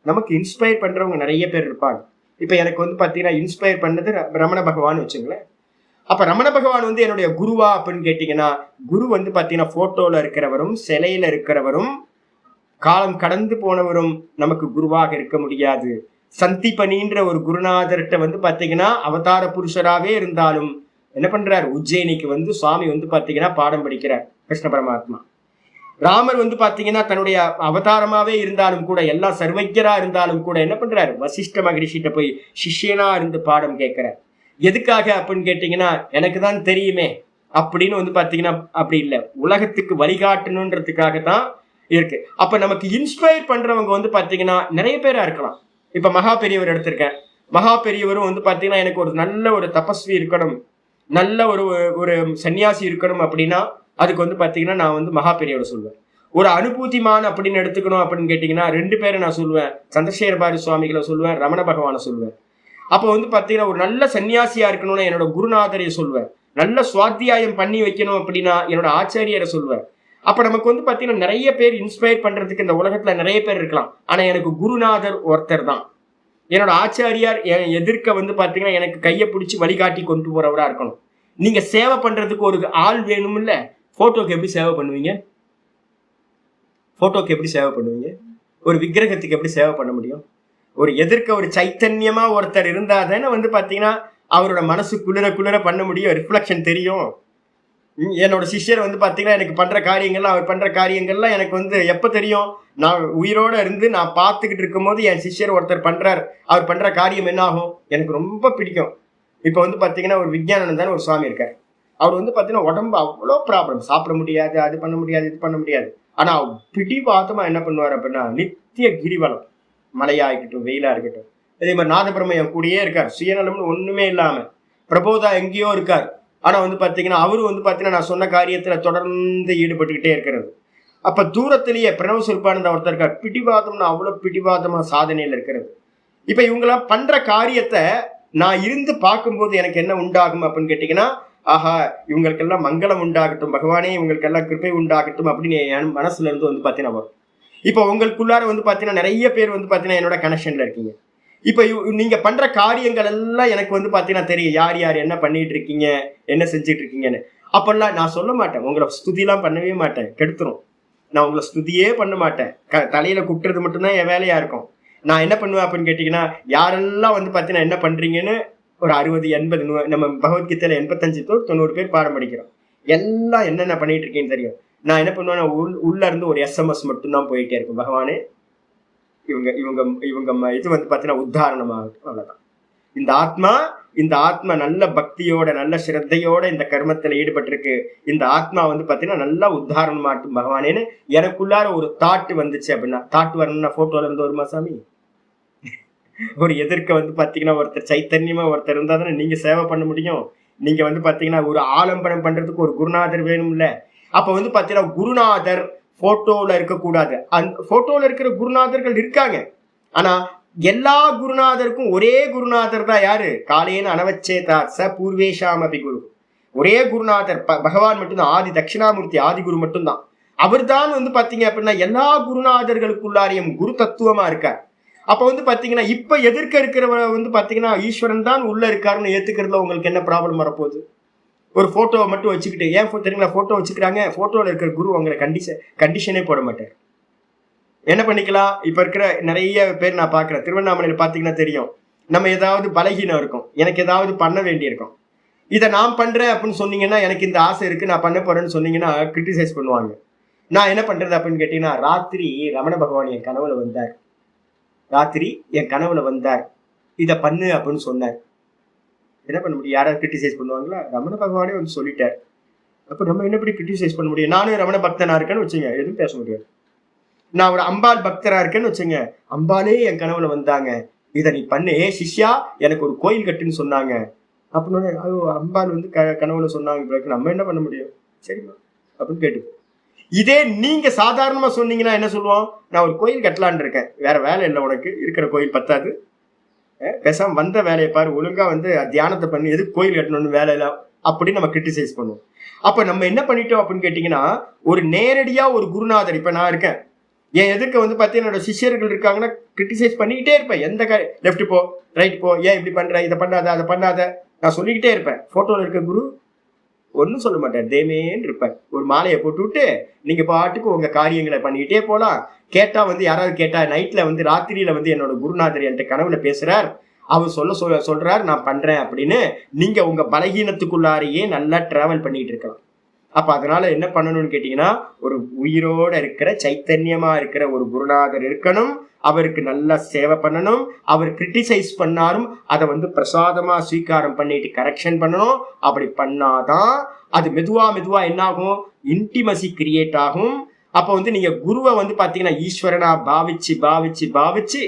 நமக்கு இன்ஸ்பயர் பண்றவங்க நிறைய பேர் இருப்பாங்க. இப்ப எனக்கு வந்து பாத்தீங்கன்னா இன்ஸ்பயர் பண்ணது ரமண பகவான் வச்சுங்களேன். அப்ப ரமண பகவான் வந்து என்னுடைய குருவா அப்படின்னு கேட்டீங்கன்னா, குரு வந்து பாத்தீங்கன்னா போட்டோல இருக்கிறவரும் சிலையில இருக்கிறவரும் காலம் கடந்து போனவரும் நமக்கு குருவாக இருக்க முடியாது. சந்திப்பனின்ற ஒரு குருநாதர்கிட்ட வந்து பாத்தீங்கன்னா அவதார புருஷராகவே இருந்தாலும் என்ன பண்றார், உஜ்ஜயினிக்கு வந்து சுவாமி வந்து பாத்தீங்கன்னா பாடம் படிக்கிறார் கிருஷ்ண பரமாத்மா. ராமர் வந்து பாத்தீங்கன்னா தன்னுடைய அவதாரமாவே இருந்தாலும் கூட, எல்லாம் சர்வஜரா இருந்தாலும் கூட என்ன பண்றாரு, வசிஷ்ட மகரிஷிட்ட போய் சிஷ்யனா இருந்து பாடம் கேட்கிறார். எதுக்காக அப்படின்னு கேட்டீங்கன்னா, எனக்கு தான் தெரியுமே அப்படின்னு வந்து பாத்தீங்கன்னா அப்படி இல்லை, உலகத்துக்கு வழிகாட்டணுன்றதுக்காகத்தான் இருக்கு. அப்ப நமக்கு இன்ஸ்பயர் பண்றவங்க வந்து பாத்தீங்கன்னா நிறைய பேரா இருக்கலாம். இப்ப மகா பெரியவர் எடுத்திருக்கேன். மகா பெரியவரும் வந்து பாத்தீங்கன்னா எனக்கு ஒரு நல்ல ஒரு தபஸ்வி இருக்கணும், நல்ல ஒரு சன்னியாசி இருக்கணும் அப்படின்னா அதுக்கு வந்து பாத்தீங்கன்னா நான் வந்து மகா பெரியவரை சொல்லுவேன். ஒரு அனுபூதிமான் அப்படின்னு எடுத்துக்கணும் அப்படின்னு கேட்டீங்கன்னா 2 பேரை நான் சொல்லுவேன், சந்திரசேகர பாரதி சுவாமிகளை சொல்லுவேன், ரமண பகவானை சொல்லுவேன். அப்போ வந்து பாத்தீங்கன்னா ஒரு நல்ல சன்னியாசியா இருக்கணும்னா என்னோட குருநாதரை சொல்லுவேன், நல்ல சுவாத்தியாயம் பண்ணி வைக்கணும் அப்படின்னா என்னோட ஆச்சாரியரை சொல்லுவேன். அப்ப நமக்கு வந்து பாத்தீங்கன்னா நிறைய பேர் இன்ஸ்பயர் பண்றதுக்கு இந்த உலகத்துல நிறைய பேர் இருக்கலாம். ஆனா எனக்கு குருநாதர் ஒருத்தர் தான். என்னோட ஆச்சாரியார் எதிர்க்க வந்து பாத்தீங்கன்னா எனக்கு கையை பிடிச்சி வழிகாட்டி கொண்டு போறவரா இருக்கணும். நீங்க சேவை பண்றதுக்கு ஒரு ஆள் வேணும் இல்ல. போட்டோக்கு எப்படி சேவை பண்ணுவீங்க, ஒரு விக்கிரகத்துக்கு எப்படி சேவை பண்ண முடியும்? ஒரு எதிர்க்க ஒரு சைத்தன்யமா ஒருத்தர் இருந்தா தானே வந்து பாத்தீங்கன்னா அவரோட மனசு குளிர பண்ண முடியும், ரிஃப்ளெக்ஷன் தெரியும். என்னோட சிஷ்யர் வந்து பாத்தீங்கன்னா எனக்கு பண்ற காரியங்கள்லாம், அவர் பண்ற காரியங்கள்லாம் எனக்கு வந்து எப்ப தெரியும், நான் உயிரோட இருந்து நான் பார்த்துக்கிட்டு இருக்கும் போது என் சிஷ்யர் ஒருத்தர் பண்றார், அவர் பண்ற காரியம் என்ன ஆகும், எனக்கு ரொம்ப பிடிக்கும். இப்ப வந்து பாத்தீங்கன்னா ஒரு விஞ்ஞானந்தான் ஒரு சுவாமி இருக்கார். அவர் வந்து பாத்தீங்கன்னா உடம்பு அவ்வளோ ப்ராப்ளம், சாப்பிட முடியாது, அது பண்ண முடியாது, இது பண்ண முடியாது. ஆனா பிடிவாதமா என்ன பண்ணுவார் அப்படின்னா நித்திய கிரிவலம், மழையா இருக்கட்டும் வெயிலா இருக்கட்டும். அதே மாதிரி நாதபிரம்ம என் கூடயே இருக்கார், சுயநலம்னு ஒண்ணுமே இல்லாம. பிரபோதா எங்கேயோ இருக்கார், ஆனா வந்து பாத்தீங்கன்னா அவரு வந்து பாத்தீங்கன்னா நான் சொன்ன காரியத்துல தொடர்ந்து ஈடுபட்டுக்கிட்டே இருக்கிறது. அப்ப தூரத்திலேயே பிரணவ சிற்பானந்த ஒருத்தர் இருக்கார், பிடிவாதம்னு அவ்வளவு பிடிவாதமா சாதனையில இருக்கிறது. இப்ப இவங்கெல்லாம் பண்ற காரியத்தை நான் இருந்து பார்க்கும்போது எனக்கு என்ன உண்டாகும் அப்படின்னு கேட்டீங்கன்னா, ஆஹா இவங்களுக்கெல்லாம் மங்களம் உண்டாகட்டும், பகவானே இவங்களுக்கெல்லாம் கிருப்பை உண்டாகட்டும் அப்படின்னு என் மனசுல இருந்து வந்து பாத்தீங்கன்னா வரும். இப்போ உங்களுக்குள்ளார வந்து பாத்தீங்கன்னா நிறைய பேர் வந்து பாத்தீங்கன்னா என்னோட கனெக்ஷன்ல இருக்கீங்க. இப்ப நீங்க பண்ற காரியங்கள் எல்லாம் எனக்கு வந்து பாத்தீங்கன்னா தெரியும், யார் யார் என்ன பண்ணிட்டு இருக்கீங்க, என்ன செஞ்சுட்டு இருக்கீங்கன்னு. அப்பெல்லாம் நான் சொல்ல மாட்டேன், உங்களை ஸ்துதிலாம் பண்ணவே மாட்டேன், கெடுத்துரும். நான் உங்களை ஸ்துதியே பண்ண மாட்டேன், தலையில குட்டுறது மட்டும்தான் என் வேலையா இருக்கும். நான் என்ன பண்ணுவேன் அப்படின்னு கேட்டீங்கன்னா, யாரெல்லாம் வந்து பாத்தீங்கன்னா என்ன பண்றீங்கன்னு ஒரு 60 80 நம்ம பகவத்கீதையில 85 to 90 பேர் பாடம் படிக்கிறோம். எல்லாம் என்னென்ன பண்ணிட்டு இருக்கேன்னு தெரியும். நான் என்ன பண்ணுவேன், உள்ள இருந்து ஒரு SMS மட்டும்தான் போயிட்டே இருக்கும், பகவானே இவங்க இவங்க இவங்க இது வந்து பாத்தீங்கன்னா உத்தாரணமாகட்டும், அவ்வளவுதான். இந்த ஆத்மா நல்ல பக்தியோட நல்ல சிரத்தையோட இந்த கர்மத்துல ஈடுபட்டிருக்கு, இந்த ஆத்மா வந்து பாத்தீங்கன்னா நல்லா உத்தாரணமாட்டும் பகவானேன்னு எனக்குள்ளார ஒரு தாட்டு வந்துச்சு அப்படின்னா, தாட்டு வரணும்னா போட்டோல இருந்து வருமா சாமி? ஒரு எதிர்க்க வந்து பாத்தீங்கன்னா ஒருத்தர் சைத்தன்யமா ஒருத்தர் இருந்தா தானே நீங்க சேவை பண்ண முடியும். நீங்க வந்து பாத்தீங்கன்னா ஒரு ஆலம்பனம் பண்றதுக்கு ஒரு குருநாதர் வேணும்ல. அப்ப வந்து பாத்தீங்கன்னா குருநாதர் போட்டோல இருக்கக்கூடாது. அந்த போட்டோல இருக்கிற குருநாதர்கள் இருக்காங்க, ஆனா எல்லா குருநாதருக்கும் ஒரே குருநாதர் தான் யாரு, காலேன அனவச்சேதாத் ச பூர்வேஷாம் அபி குரு. ஒரே குருநாதர் பகவான் மட்டும்தான், ஆதி தட்சிணாமூர்த்தி ஆதி குரு மட்டும்தான். அவர் தான் வந்து பாத்தீங்க அப்படின்னா எல்லா குருநாதர்களுக்குள்ளாரையும் குரு தத்துவமா இருக்கார். அப்ப வந்து பாத்தீங்கன்னா இப்ப எதிர்க்க இருக்கிறவ வந்து பாத்தீங்கன்னா ஈஸ்வரன் தான் உள்ள இருக்காருன்னு ஏத்துக்கிறதுல உங்களுக்கு என்ன ப்ராப்ளம் வரப்போகுது? ஒரு போட்டோவை மட்டும் வச்சுக்கிட்டு, ஏன் தெரியுங்களா போட்டோ வச்சுக்கிறாங்க, போட்டோல இருக்கிற குரு உங்களை கண்டிஷனே போட மாட்டார். என்ன பண்ணிக்கலாம், இப்ப இருக்கிற நிறைய பேர் நான் பாக்குறேன், திருவண்ணாமலையில பாத்தீங்கன்னா தெரியும், நம்ம ஏதாவது பலகீனம் இருக்கும், எனக்கு ஏதாவது பண்ண வேண்டி இருக்கும், இதை நான் பண்றேன் அப்படின்னு சொன்னீங்கன்னா, எனக்கு இந்த ஆசை இருக்கு நான் பண்ண போறேன்னு சொன்னீங்கன்னா கிரிட்டிசைஸ் பண்ணுவாங்க. நான் என்ன பண்றது அப்படின்னு கேட்டீங்கன்னா, ராத்திரி ரமண பகவான் என் கனவுல வந்தார், இதை பண்ணு அப்படின்னு சொன்னார். என்ன பண்ண முடியும், யாராவது கிரிட்டிசைஸ் பண்ணுவாங்களா? ரமண பகவானே வந்து சொல்லிட்டார், அப்ப நம்ம என்ன எப்படி கிரிட்டிசைஸ் பண்ண முடியும்? நானும் ரமண பக்தனா இருக்கேன்னு வச்சுங்க, எதுவும் பேச முடியாது. நான் ஒரு அம்பாள் பக்தரா இருக்கேன்னு வச்சுங்க, அம்பாலே என் கனவுல வந்தாங்க, இதை நீ பண்ணு, ஏ சிஷ்யா எனக்கு ஒரு கோயில் கட்டுன்னு சொன்னாங்க அப்படின்னு, அம்பாள் வந்து கனவுல சொன்னாங்க, நம்ம என்ன பண்ண முடியும், சரிம்மா அப்படின்னு கேட்டு. இதே நீங்க சாதாரணமா சொன்னீங்கன்னா என்ன சொல்லுவோம், நான் ஒரு கோயில் கட்டலான் இருக்கேன், வேற வேலை இல்லை உனக்கு, இருக்கிற கோயில் பத்தாது, பேசாம வந்த வேலையை பாரு, ஒழுங்கா வந்து தியானத்தை பண்ணி எதுக்கு கோயில் கட்டணும்னு வேலை இல்லை அப்படின்னு நம்ம கிரிட்டிசைஸ் பண்ணுவோம். அப்ப நம்ம என்ன பண்ணிட்டோம் அப்படின்னு கேட்டீங்கன்னா, ஒரு நேரடியா ஒரு குருநாதர், இப்ப நான் இருக்கேன், என் எதுக்கு வந்து பார்த்தீங்கன்னா என்னோட சிஷியர்கள் இருக்காங்கன்னா கிரிட்டிசைஸ் பண்ணிக்கிட்டே இருப்பேன், எந்த லெஃப்ட் போ ரைட் போ, ஏன் இப்படி பண்ற, இதை பண்ணாத அதை பண்ணாத, நான் சொல்லிக்கிட்டே இருப்பேன். போட்டோல இருக்க குரு ஒன்னும் சொல்ல மாட்டேன், தேமேன்னு இருப்பேன், ஒரு மாலையை போட்டு விட்டு நீங்க பாட்டுக்கு உங்க காரியங்களை பண்ணிக்கிட்டே போலாம். கேட்டா வந்து யாராவது கேட்டா, நைட்ல வந்து ராத்திரியில வந்து என்னோட குருநாதர் என்கிட்ட கனவுல பேசுறார், அவர் சொல்றாரு நான் பண்றேன் அப்படின்னு, நீங்க உங்க பலகீனத்துக்குள்ளாரையே நல்லா டிராவல் பண்ணிட்டு இருக்கலாம். அப்ப அதனால என்ன பண்ணணும்னு கேட்டீங்கன்னா, ஒரு உயிரோட இருக்கிற சைத்தன்யமா இருக்கிற ஒரு குருநாதர் இருக்கணும், அவருக்கு நல்லா சேவை பண்ணணும், அவர் கிரிட்டிசைஸ் பண்ணாலும் அதை வந்து பிரசாதமா ஸ்வீகாரம் பண்ணிட்டு கரெக்ஷன் பண்ணணும். அப்படி பண்ணாதான் அது மெதுவா என்ன ஆகும், இன்டிமசி கிரியேட் ஆகும். அப்ப வந்து நீங்க குருவை வந்து பாத்தீங்கன்னா ஈஸ்வரனா பாவிச்சு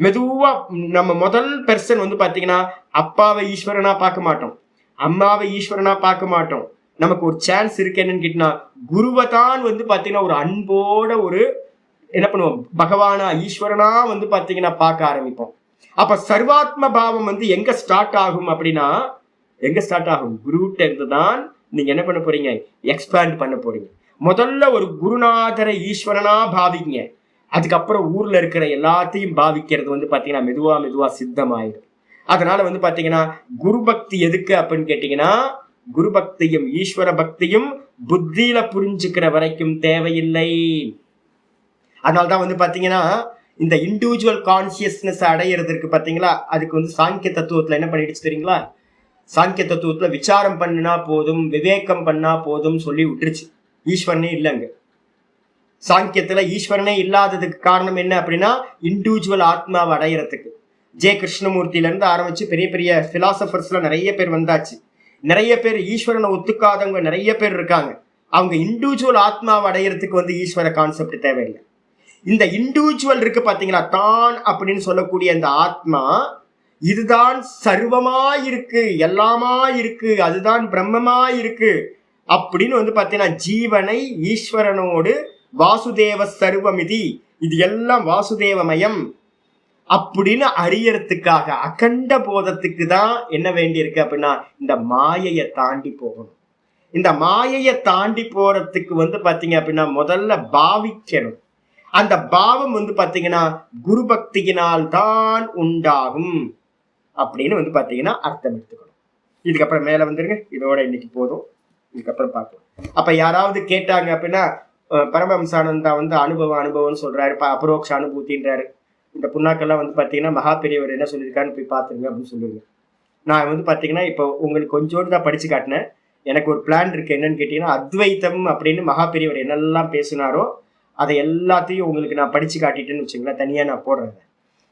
மெதுவா, நம்ம முதல் பெர்சன் வந்து பாத்தீங்கன்னா அப்பாவை ஈஸ்வரனா பார்க்க மாட்டோம், அம்மாவை ஈஸ்வரனா பார்க்க மாட்டோம். நமக்கு ஒரு சான்ஸ் இருக்கு என்னன்னு கேட்டீங்கன்னா, குருவை தான் வந்து பாத்தீங்கன்னா ஒரு அன்போட ஒரு என்ன பண்ணுவோம், பகவானா ஈஸ்வரனா வந்து பாத்தீங்கன்னா பார்க்க ஆரம்பிப்போம். அப்ப சர்வாத்ம பாவம் வந்து எங்க ஸ்டார்ட் ஆகும் அப்படின்னா, குருட்ட இருந்துதான் நீங்க என்ன பண்ண போறீங்க, எக்ஸ்பேண்ட் பண்ண போறீங்க. முதல்ல ஒரு குருநாதரை ஈஸ்வரனா பாவிங்க, அதுக்கப்புறம் ஊர்ல இருக்கிற எல்லாத்தையும் பாவிக்கிறது வந்து பாத்தீங்கன்னா மெதுவா சித்தமாயிடும். அதனால வந்து பாத்தீங்கன்னா குரு பக்தி எதுக்கு அப்படின்னு கேட்டீங்கன்னா, குரு பக்தியும் ஈஸ்வர பக்தியும் புத்தியில புரிஞ்சுக்கிற வரைக்கும் தேவையில்லை. அதனால்தான் வந்து பாத்தீங்கன்னா இந்த இண்டிவிஜுவல் கான்சியஸ்னஸ் அடையிறதுக்கு பாத்தீங்களா, அதுக்கு வந்து சாங்கிய தத்துவத்துல என்ன பண்ணிடுச்சு தெரியுங்களா, சாங்கிய தத்துவத்துல விசாரம் பண்ணினா போதும், விவேகம் பண்ணா போதும் சொல்லி விட்டுருச்சு. ஈஸ்வரனே இல்லைங்க. சாங்கியத்துல ஈஸ்வரனே இல்லாததுக்கு காரணம் என்ன அப்படின்னா இண்டிவிஜுவல் ஆத்மாவை அடையிறதுக்கு. ஜே கிருஷ்ணமூர்த்தியில இருந்து ஆரம்பிச்சு பெரிய பெரிய பிலாசபர்ஸ்ல நிறைய பேர் வந்தாச்சு. நிறைய பேர் ஈஸ்வரனை ஒத்துக்காதவங்க நிறைய பேர் இருக்காங்க. அவங்க இண்டிவிஜுவல் ஆத்மாவை அடையிறதுக்கு வந்து ஈஸ்வர கான்செப்ட் தேவையில்லை. இந்த இண்டிவிஜுவல் இருக்கு பாத்தீங்களா, தான் அப்படின்னு சொல்லக்கூடிய அந்த ஆத்மா, இதுதான் சர்வமா இருக்கு, எல்லாமா இருக்கு, அதுதான் பிரம்மமா இருக்கு அப்படின்னு வந்து பாத்தீங்கன்னா ஜீவனை ஈஸ்வரனோடு வாசுதேவ சர்வமிதி, இது எல்லாம் வாசுதேவமயம் அப்படின்னு அறியறதுக்காக அகண்ட போதத்துக்கு தான் என்ன வேண்டி இருக்கு அப்படின்னா இந்த மாயையை தாண்டி போகணும். இந்த மாயையை தாண்டி போறதுக்கு வந்து பாத்தீங்க அப்படின்னா முதல்ல பாவிக்கணும். அந்த பாவம் வந்து பாத்தீங்கன்னா குரு பக்தியினால் தான் உண்டாகும் அப்படின்னு வந்து பாத்தீங்கன்னா அர்த்தம் எடுத்துக்கணும். இதுக்கப்புறம் மேல வந்துருங்க. இதோட இன்னைக்கு போதும், இதுக்கப்புறம் பார்க்கலாம். அப்ப யாராவது கேட்டாங்க அப்படின்னா பரமஹம்சானந்தா வந்து அனுபவம்னு சொல்றாரு, அபரோக்ஷ அனுபூத்தின்றாரு. இந்த புண்ணாக்கெல்லாம் வந்து பாத்தீங்கன்னா மகா பெரியவர் என்ன சொல்லியிருக்காருன்னு போய் பாத்துருங்க அப்படின்னு சொல்லுங்க. நான் வந்து பாத்தீங்கன்னா இப்போ உங்களுக்கு கொஞ்சோடு தான் படிச்சு காட்டினேன். எனக்கு ஒரு பிளான் இருக்கு. என்னன்னு கேட்டீங்கன்னா அத்வைத்தம் அப்படின்னு மகா பெரியவர் என்னெல்லாம் பேசினாரோ அதை எல்லாத்தையும் உங்களுக்கு நான் படிச்சு காட்டிட்டேன்னு வச்சுங்களேன். தனியா நான் போடுறேன்.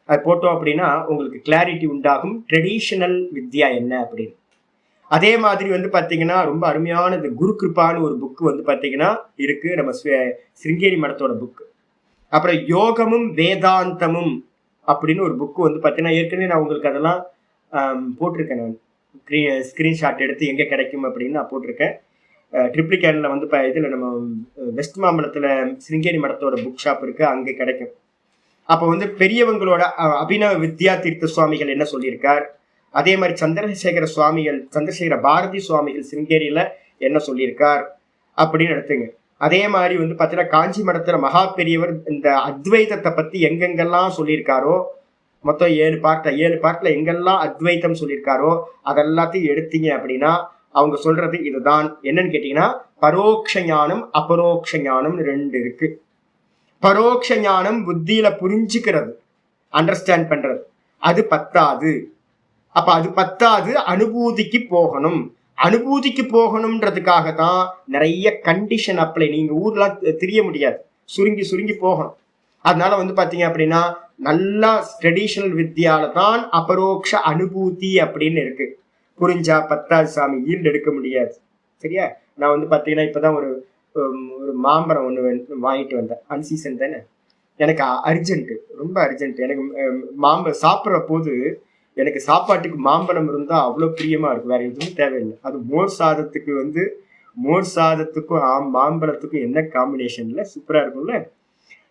அது போட்டோம் அப்படின்னா உங்களுக்கு கிளாரிட்டி உண்டாகும் ட்ரெடிஷனல் வித்யா என்ன அப்படின்னு. அதே மாதிரி வந்து பாத்தீங்கன்னா ரொம்ப அருமையானது குரு கிருப்பான்னு ஒரு புக்கு வந்து பாத்தீங்கன்னா இருக்கு, நம்ம சிருங்கேரி மடத்தோட புக்கு. அப்புறம் யோகமும் வேதாந்தமும் அப்படின்னு ஒரு புக்கு வந்து பாத்தீங்கன்னா ஏற்கனவே நான் உங்களுக்கு அதெல்லாம் போட்டிருக்கேன். நான் ஸ்கிரீன்ஷாட் எடுத்து எங்க கிடைக்கும் அப்படின்னு நான் போட்டிருக்கேன். ட்ரிப்ளிகேன்ல வந்து இதுல நம்ம வெஸ்ட் மாம்பலத்துல சிருங்கேரி மடத்தோட புக் ஷாப் இருக்கு, அங்கே கிடைக்கும். அப்போ வந்து பெரியவங்களோட அபினவ வித்யா தீர்த்த சுவாமிகள் என்ன சொல்லியிருக்கார், அதே மாதிரி சந்திரசேகர பாரதி சுவாமிகள் சிருங்கேரியில என்ன சொல்லியிருக்கார் அப்படின்னு எடுத்துங்க. அதே மாதிரி வந்து பார்த்தீங்கன்னா காஞ்சி மடத்துல மகா பெரியவர் இந்த அத்வைதத்தை பத்தி எங்கெங்கெல்லாம் சொல்லியிருக்காரோ, மொத்தம் 7 பார்ட்ல எங்கெல்லாம் அத்வைத்தம் சொல்லியிருக்காரோ அதெல்லாத்தையும் எடுத்தீங்க அப்படின்னா அவங்க சொல்றது இதுதான். என்னன்னு கேட்டீங்கன்னா பரோட்ச ஞானம் அபரோக்ஷ ஞானம் 2 இருக்கு. பரோட்ச ஞானம் புத்தியில புரிஞ்சுக்கிறது, அண்டர்ஸ்டாண்ட் பண்றது, அது பத்தாது. அப்ப அது பத்தாது, அனுபூதிக்கு போகணும். அனுபூதிக்கு போகணும்ன்றதுக்காக தான் நிறைய கண்டிஷன் அப்ளை. நீங்க ஊர்லாம் தெரிய முடியாது, சுருங்கி போகணும். அதனால வந்து பாத்தீங்க அப்படின்னா நல்லா ட்ரெடிஷனல் வித்யால தான் அபரோக்ஷ அனுபூதி அப்படின்னு இருக்கு. புரிஞ்சா பத்தாது சாமி, ஈல்டு எடுக்க முடியாது. சரியா? நான் வந்து பாத்தீங்கன்னா இப்பதான் ஒரு மாம்பழம் ஒண்ணு வாங்கிட்டு வந்தேன். அன்சீசன் தானே, எனக்கு அர்ஜென்ட், ரொம்ப அர்ஜென்ட். எனக்கு மாம்பழம் சாப்பிட்ற போது எனக்கு சாப்பாட்டுக்கு மாம்பழம் இருந்தா அவ்வளவு பிரியமா இருக்கும், வேற எதுவும் தேவையில்லை. அது மோர் சாதத்துக்கு வந்து மோர் சாதத்துக்கும் மாம்பழத்துக்கும் என்ன காம்பினேஷன்ல சூப்பரா இருக்கும்ல.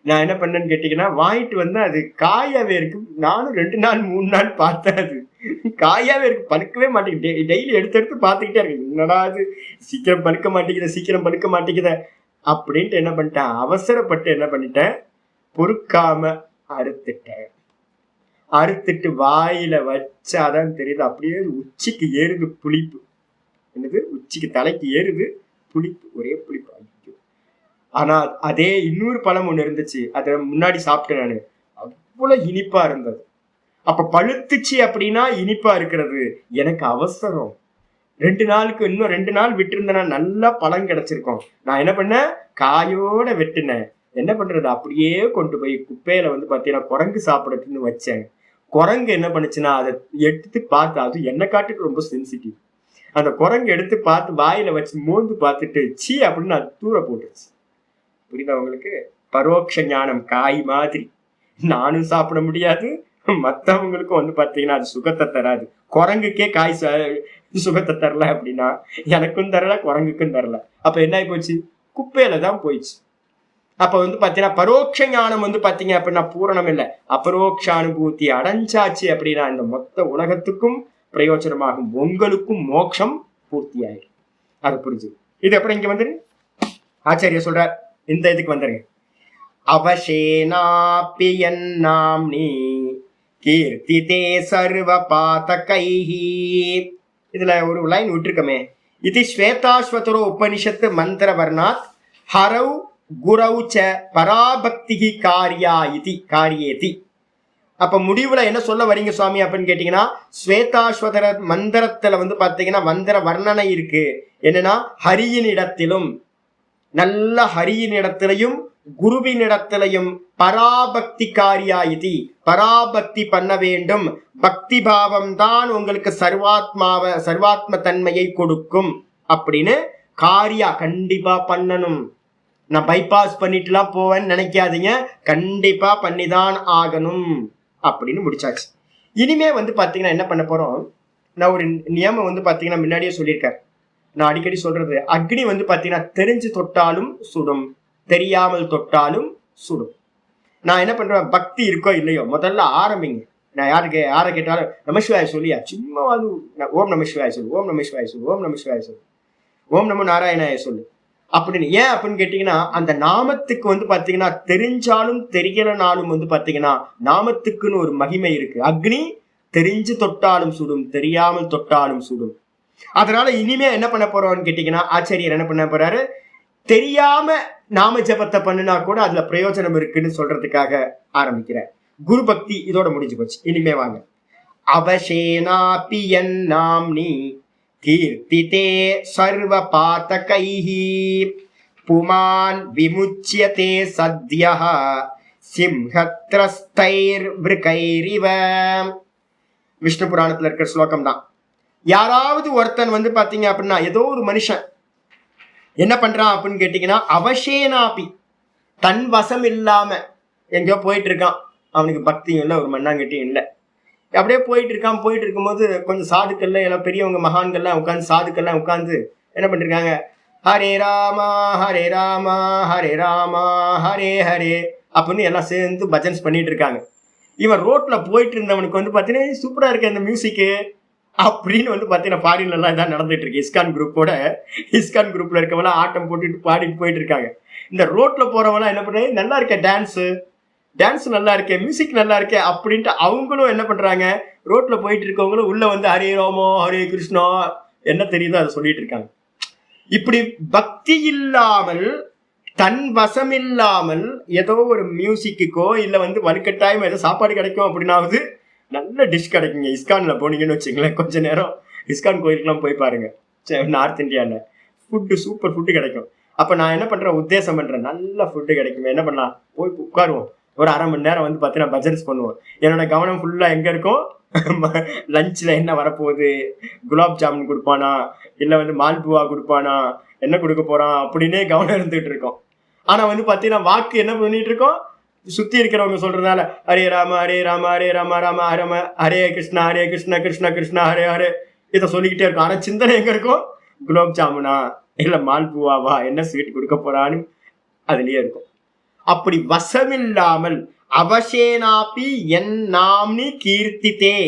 நான் என்ன பண்ணேன்னு கேட்டீங்கன்னா வாங்கிட்டு வந்து அது காயாவே இருக்கு. நானும் 2 நாள் 3 நாள் பார்த்தேன், அது காயாவே இருக்கு, பழுக்கவே மாட்டேங்குது. டெய்லி எடுத்து பார்த்துக்கிட்டே இருக்கு, என்னடா அது சீக்கிரம் பழுக்க மாட்டேங்குத அப்படின்ட்டு என்ன பண்ணிட்டேன், அவசரப்பட்டு என்ன பண்ணிட்டேன், பொறுக்காம அறுத்துட்டு வாயில வச்சாதான் தெரியுது, அப்படியே உச்சிக்கு ஏறுது புளிப்பு. என்னது, உச்சிக்கு தலைக்கு ஏறுது புளிப்பு, ஒரே புளிப்பு. ஆனா அதே இன்னொரு பழம் ஒண்ணு இருந்துச்சு, அதை முன்னாடி சாப்பிட்டேன் நானு, அவ்வளவு இனிப்பா இருந்தது. அப்ப பழுத்துச்சு அப்படின்னா இனிப்பா இருக்கிறது. எனக்கு அவசரம், 2 நாளுக்கு இன்னும் 2 நாள் விட்டு இருந்தேன்னா நல்லா பழம் கிடைச்சிருக்கும். நான் என்ன பண்ணேன், காயோட வெட்டினேன். என்ன பண்றது, அப்படியே கொண்டு போய் குப்பையில வந்து பாத்தீங்கன்னா குரங்கு சாப்பிடட்டுன்னு வச்சேன். குரங்கு என்ன பண்ணுச்சுன்னா அதை எடுத்து பார்த்து, அது என்ன காட்டுக்கு ரொம்ப சென்சிட்டிவ், அந்த குரங்கு எடுத்து பார்த்து வாயில வச்சு மோந்து பார்த்துட்டு சீ அப்படின்னு அது தூர போட்டுருச்சு. புரியுதா உங்களுக்கு? பரோட்ச ஞானம் காய் மாதிரி, நானும் சாப்பிட முடியாது, மற்றவங்களுக்கும் வந்து பாத்தீங்கன்னா அது சுகத்தை தராது. குரங்குக்கே காய் சுகத்தை தரல அப்படின்னா எனக்கும் தரல, குரங்குக்கும் தரல. அப்ப என்ன ஆகி போச்சு, குப்பையில தான் போயிடுச்சு. அப்ப வந்து பாத்தீங்கன்னா பரோட்ச ஞானம் வந்து பாத்தீங்க அப்படின்னா பூரணம் இல்லை, அபரோக்ஷ அனுபூதி அடைஞ்சாச்சு அப்படின்னா இந்த மொத்த உலகத்துக்கும் பிரயோஜனமாகும், உங்களுக்கும் மோட்சம் பூர்த்தி ஆயிடும். அது புரிஞ்சு. இது அப்புறம் இங்க வந்துரு ஆச்சாரிய சொல்றார், இந்த இதுக்கு வந்துருங்க. அவசேனாப்பியன்னாம்னி கீர்த்திதே சர்வ பாதகைஹி. இதுல ஒரு லைன் விட்டுருக்கமே, இது ஸ்வேதாஸ்வதரோ உபனிஷத்து மந்திர வர்ணாத் ஹரவ் குரௌ ச பராபக்தி காரியேதி. அப்ப முடிவுல என்ன சொல்ல வரீங்க சுவாமி அப்படின்னு கேட்டீங்கன்னா, ஸ்வேதாஸ்வதர மந்திரத்துல வந்து பாத்தீங்கன்னா மந்திர வர்ணனை இருக்கு. என்னன்னா, ஹரியின் இடத்திலும், நல்ல ஹரியின் இடத்திலையும் குருவின் இடத்திலையும் பராபக்திகாரியா இது, பராபக்தி பண்ண வேண்டும். பக்தி பாவம் தான் உங்களுக்கு சர்வாத்ம தன்மையை கொடுக்கும் அப்படின்னு காரியா கண்டிப்பா பண்ணணும். நான் பைபாஸ் பண்ணிட்டுலாம் போவேன்னு நினைக்காதீங்க, கண்டிப்பா பண்ணிதான் ஆகணும் அப்படின்னு முடிச்சாச்சு. இனிமே வந்து பாத்தீங்கன்னா என்ன பண்ண போறோம், நான் ஒரு நியமம் வந்து பாத்தீங்கன்னா முன்னாடியே சொல்லியிருக்காரு. நான் அடிக்கடி சொல்றது, அக்னி வந்து பாத்தீங்கன்னா தெரிஞ்சு தொட்டாலும் சுடும், தெரியாமல் தொட்டாலும் சுடும். நான் என்ன பண்றேன், பக்தி இருக்கோ இல்லையோ முதல்ல ஆரம்பிங்க. நான் யாரை கேட்டாலும் நமசிவாய சொல்லியா, சும்மா அது ஓம் நமசிவாய சொல்லு, ஓம் நமசிவாய சொல்லு, ஓம் நமசிவாய சொல்லு, ஓம் நமோ நாராயணாய சொல்லு அப்படின்னு. ஏன் அப்படின்னு கேட்டீங்கன்னா, அந்த நாமத்துக்கு வந்து பாத்தீங்கன்னா தெரிஞ்சாலும் தெரியலனாலும் வந்து பாத்தீங்கன்னா நாமத்துக்குன்னு ஒரு மகிமை இருக்கு. அக்னி தெரிஞ்சு தொட்டாலும் சுடும், தெரியாமல் தொட்டாலும் சுடும். அதனால இனிமே என்ன பண்ண போறோம்னு கேட்டீங்கன்னா, ஆச்சாரியர் என்ன பண்ண போறாரு, தெரியாம நாம ஜபத்தை பண்ணுனா கூட அதுல பிரயோஜனம் இருக்குன்னு சொல்றதுக்காக ஆரம்பிக்கிறார். குரு பக்தி இதோட முடிஞ்சு போச்சு. இனிமே வாங்க, அவசேனாபியன் நாம்னி கீர்த்திதே சர்வ பாதகைஹி புமான் விமுச்யதே சத்யஹ சிம்ஹத்ரஸ்தைர் விருகைரிவ. விஷ்ணு புராணத்துல இருக்கிற ஸ்லோகம் தான். யாராவது ஒருத்தன் வந்து பாத்தீங்க அப்படின்னா, ஏதோ ஒரு மனுஷன் என்ன பண்றான் அப்படின்னு கேட்டீங்கன்னா, அவசேனாபி தன் வசம் இல்லாம எங்கேயோ போயிட்டு இருக்கான். அவனுக்கு பக்தியும் இல்லை, ஒரு மண்ணாங்கட்டியும் இல்லை, அப்படியே போயிட்டு இருக்கான். போயிட்டு இருக்கும்போது கொஞ்சம் சாதுக்கள்ல எல்லாம் பெரியவங்க மகான்கள்லாம் உட்காந்து, சாதுக்கள்லாம் உட்காந்து என்ன பண்ணிருக்காங்க, ஹரே ராமா ஹரே ராமா ஹரே ராமா ஹரே ஹரே அப்படின்னு எல்லாம் சேர்ந்து பஜன்ஸ் பண்ணிட்டு இருக்காங்க. இவன் ரோட்ல போயிட்டு இருந்தவனுக்கு வந்து பாத்தீங்கன்னா சூப்பரா இருக்கு அந்த மியூசிக்கு அப்படின்னு வந்து பாத்தீங்கன்னா ஃபாரின்ல எல்லாம் இதான் நடந்துட்டு இருக்கு. இஸ்கான் குரூப்ல இருக்கவெல்லாம் ஆட்டம் போட்டுட்டு பாடிட்டு போயிட்டு இருக்காங்க. இந்த ரோட்ல போறவங்களாம் என்ன பண்றாங்க, நல்லா இருக்க டான்ஸ் நல்லா இருக்கே, மியூசிக் நல்லா இருக்கே அப்படின்ட்டு அவங்களும் என்ன பண்றாங்க, ரோட்ல போயிட்டு இருக்கவங்களும் உள்ள வந்து ஹரே ராமோ ஹரே கிருஷ்ணா என்ன தெரியுதோ அதை சொல்லிட்டு இருக்காங்க. இப்படி பக்தி இல்லாமல், தன் வசம் இல்லாமல் ஏதோ ஒரு மியூசிக்குக்கோ இல்ல வந்து வலுக்கட்டாயம் ஏதோ சாப்பாடு கிடைக்கும் அப்படின்னாவது நல்ல டிஷ் கிடைக்குங்க. இஸ்கான்ல போனீங்கன்னு வச்சுங்களேன், கொஞ்ச நேரம் இஸ்கான் கோயிலுக்குலாம் போய் பாருங்க, நார்த் இந்தியாவில் ஃபுட்டு சூப்பர் ஃபுட்டு கிடைக்கும். அப்போ நான் என்ன பண்ணுறேன், உத்தேசம் பண்ணுறேன், நல்ல ஃபுட்டு கிடைக்கும். என்ன பண்ணலாம், போய் உட்காருவோம், ஒரு அரை மணி நேரம் வந்து பார்த்தீங்கன்னா பஜன்ஸ் பண்ணுவோம். என்னோட கவனம் ஃபுல்லாக எங்கே இருக்கும், லஞ்சில் என்ன வரப்போகுது, குலாப் ஜாமுன் கொடுப்பானா இல்லை வந்து மால்புவா கொடுப்பானா, என்ன கொடுக்க போகிறான் அப்படின்னே கவனம் இருந்துகிட்டு இருக்கோம். ஆனால் வந்து பார்த்தீங்கன்னா வாக்கு என்ன பண்ணிட்டு இருக்கோம், சுத்தி இருக்கிறவங்க சொல்றதுனால ஹரே ராம ஹரே ராம ஹரே ராம ராம ஹரம ஹரே கிருஷ்ணா கிருஷ்ண கிருஷ்ணா ஹரே ஹரே இதை சொல்லிக்கிட்டே இருக்கும். ஆனா சிந்தனை எங்க இருக்கும், குலாப் ஜாமுனா இல்ல மால்புவாவா, என்ன ஸ்வீட் கொடுக்க போறான்னு அதுலயே இருக்கும். அப்படி வசமில்லாமல் அவசேனாபி என் நாம்னி கீர்த்தித்தே,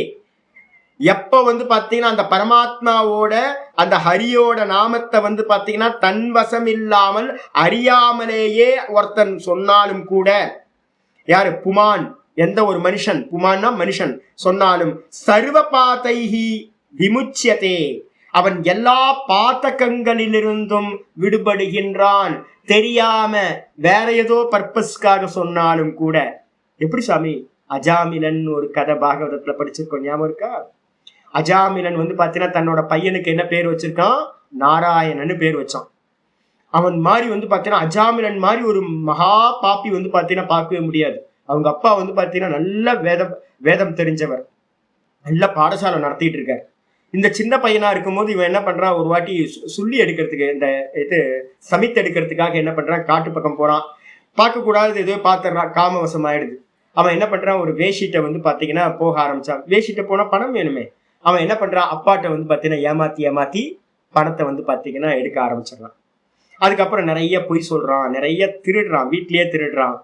எப்ப வந்து பாத்தீங்கன்னா அந்த பரமாத்மாவோட அந்த ஹரியோட நாமத்தை வந்து பாத்தீங்கன்னா தன் வசம் இல்லாமல் அறியாமலேயே ஒருத்தன் சொன்னாலும் கூட, யாரு, புமான், எந்த ஒரு மனுஷன், புமான்னா மனுஷன் சொன்னாலும், சர்வ பாதைஹி விமுச்சியதே, அவன் எல்லா பாத்தகங்களிலிருந்தும் விடுபடுகின்றான். தெரியாம வேற ஏதோ பர்பஸ்க்காக சொன்னாலும் கூட. எப்படி சாமி, அஜாமிலன் ஒரு கதை பாகவதத்துல படிச்சிருக்கோம், ஞாபகம் இருக்கா? அஜாமிலன் வந்து பாத்தீங்கன்னா தன்னோட பையனுக்கு என்ன பேர் வச்சிருக்கான், நாராயணன்னு பேர் வச்சான். அவன் மாதிரி வந்து பாத்தீங்கன்னா அஜாமிலன் மாதிரி ஒரு மகா பாப்பி வந்து பாத்தீங்கன்னா பார்க்கவே முடியாது. அவங்க அப்பா வந்து பாத்தீங்கன்னா நல்ல வேதம் தெரிஞ்சவர், நல்ல பாடசாலை நடத்திட்டு இருக்காரு. இந்த சின்ன பையனா இருக்கும்போது இவன் என்ன பண்றான், ஒரு வாட்டி சுள்ளி எடுக்கிறதுக்கு, இந்த இது சமித்து எடுக்கிறதுக்காக என்ன பண்றான், காட்டு பக்கம் போறான். பார்க்க கூடாது ஏதோ பாத்துறான், காமவசம் ஆயிடுது. அவன் என்ன பண்றான், ஒரு வேஷிட்ட வந்து பாத்தீங்கன்னா போக ஆரம்பிச்சான். வேஷிட்ட போனா பணம் வேணுமே. அவன் என்ன பண்றான், அப்பாட்ட வந்து பாத்தீங்கன்னா ஏமாத்தி பணத்தை வந்து பாத்தீங்கன்னா எடுக்க ஆரம்பிச்சிடறான். அதுக்கப்புறம் நிறைய பொய் சொல்றான், நிறைய திருடுறான், வீட்லயே திருடுறான்.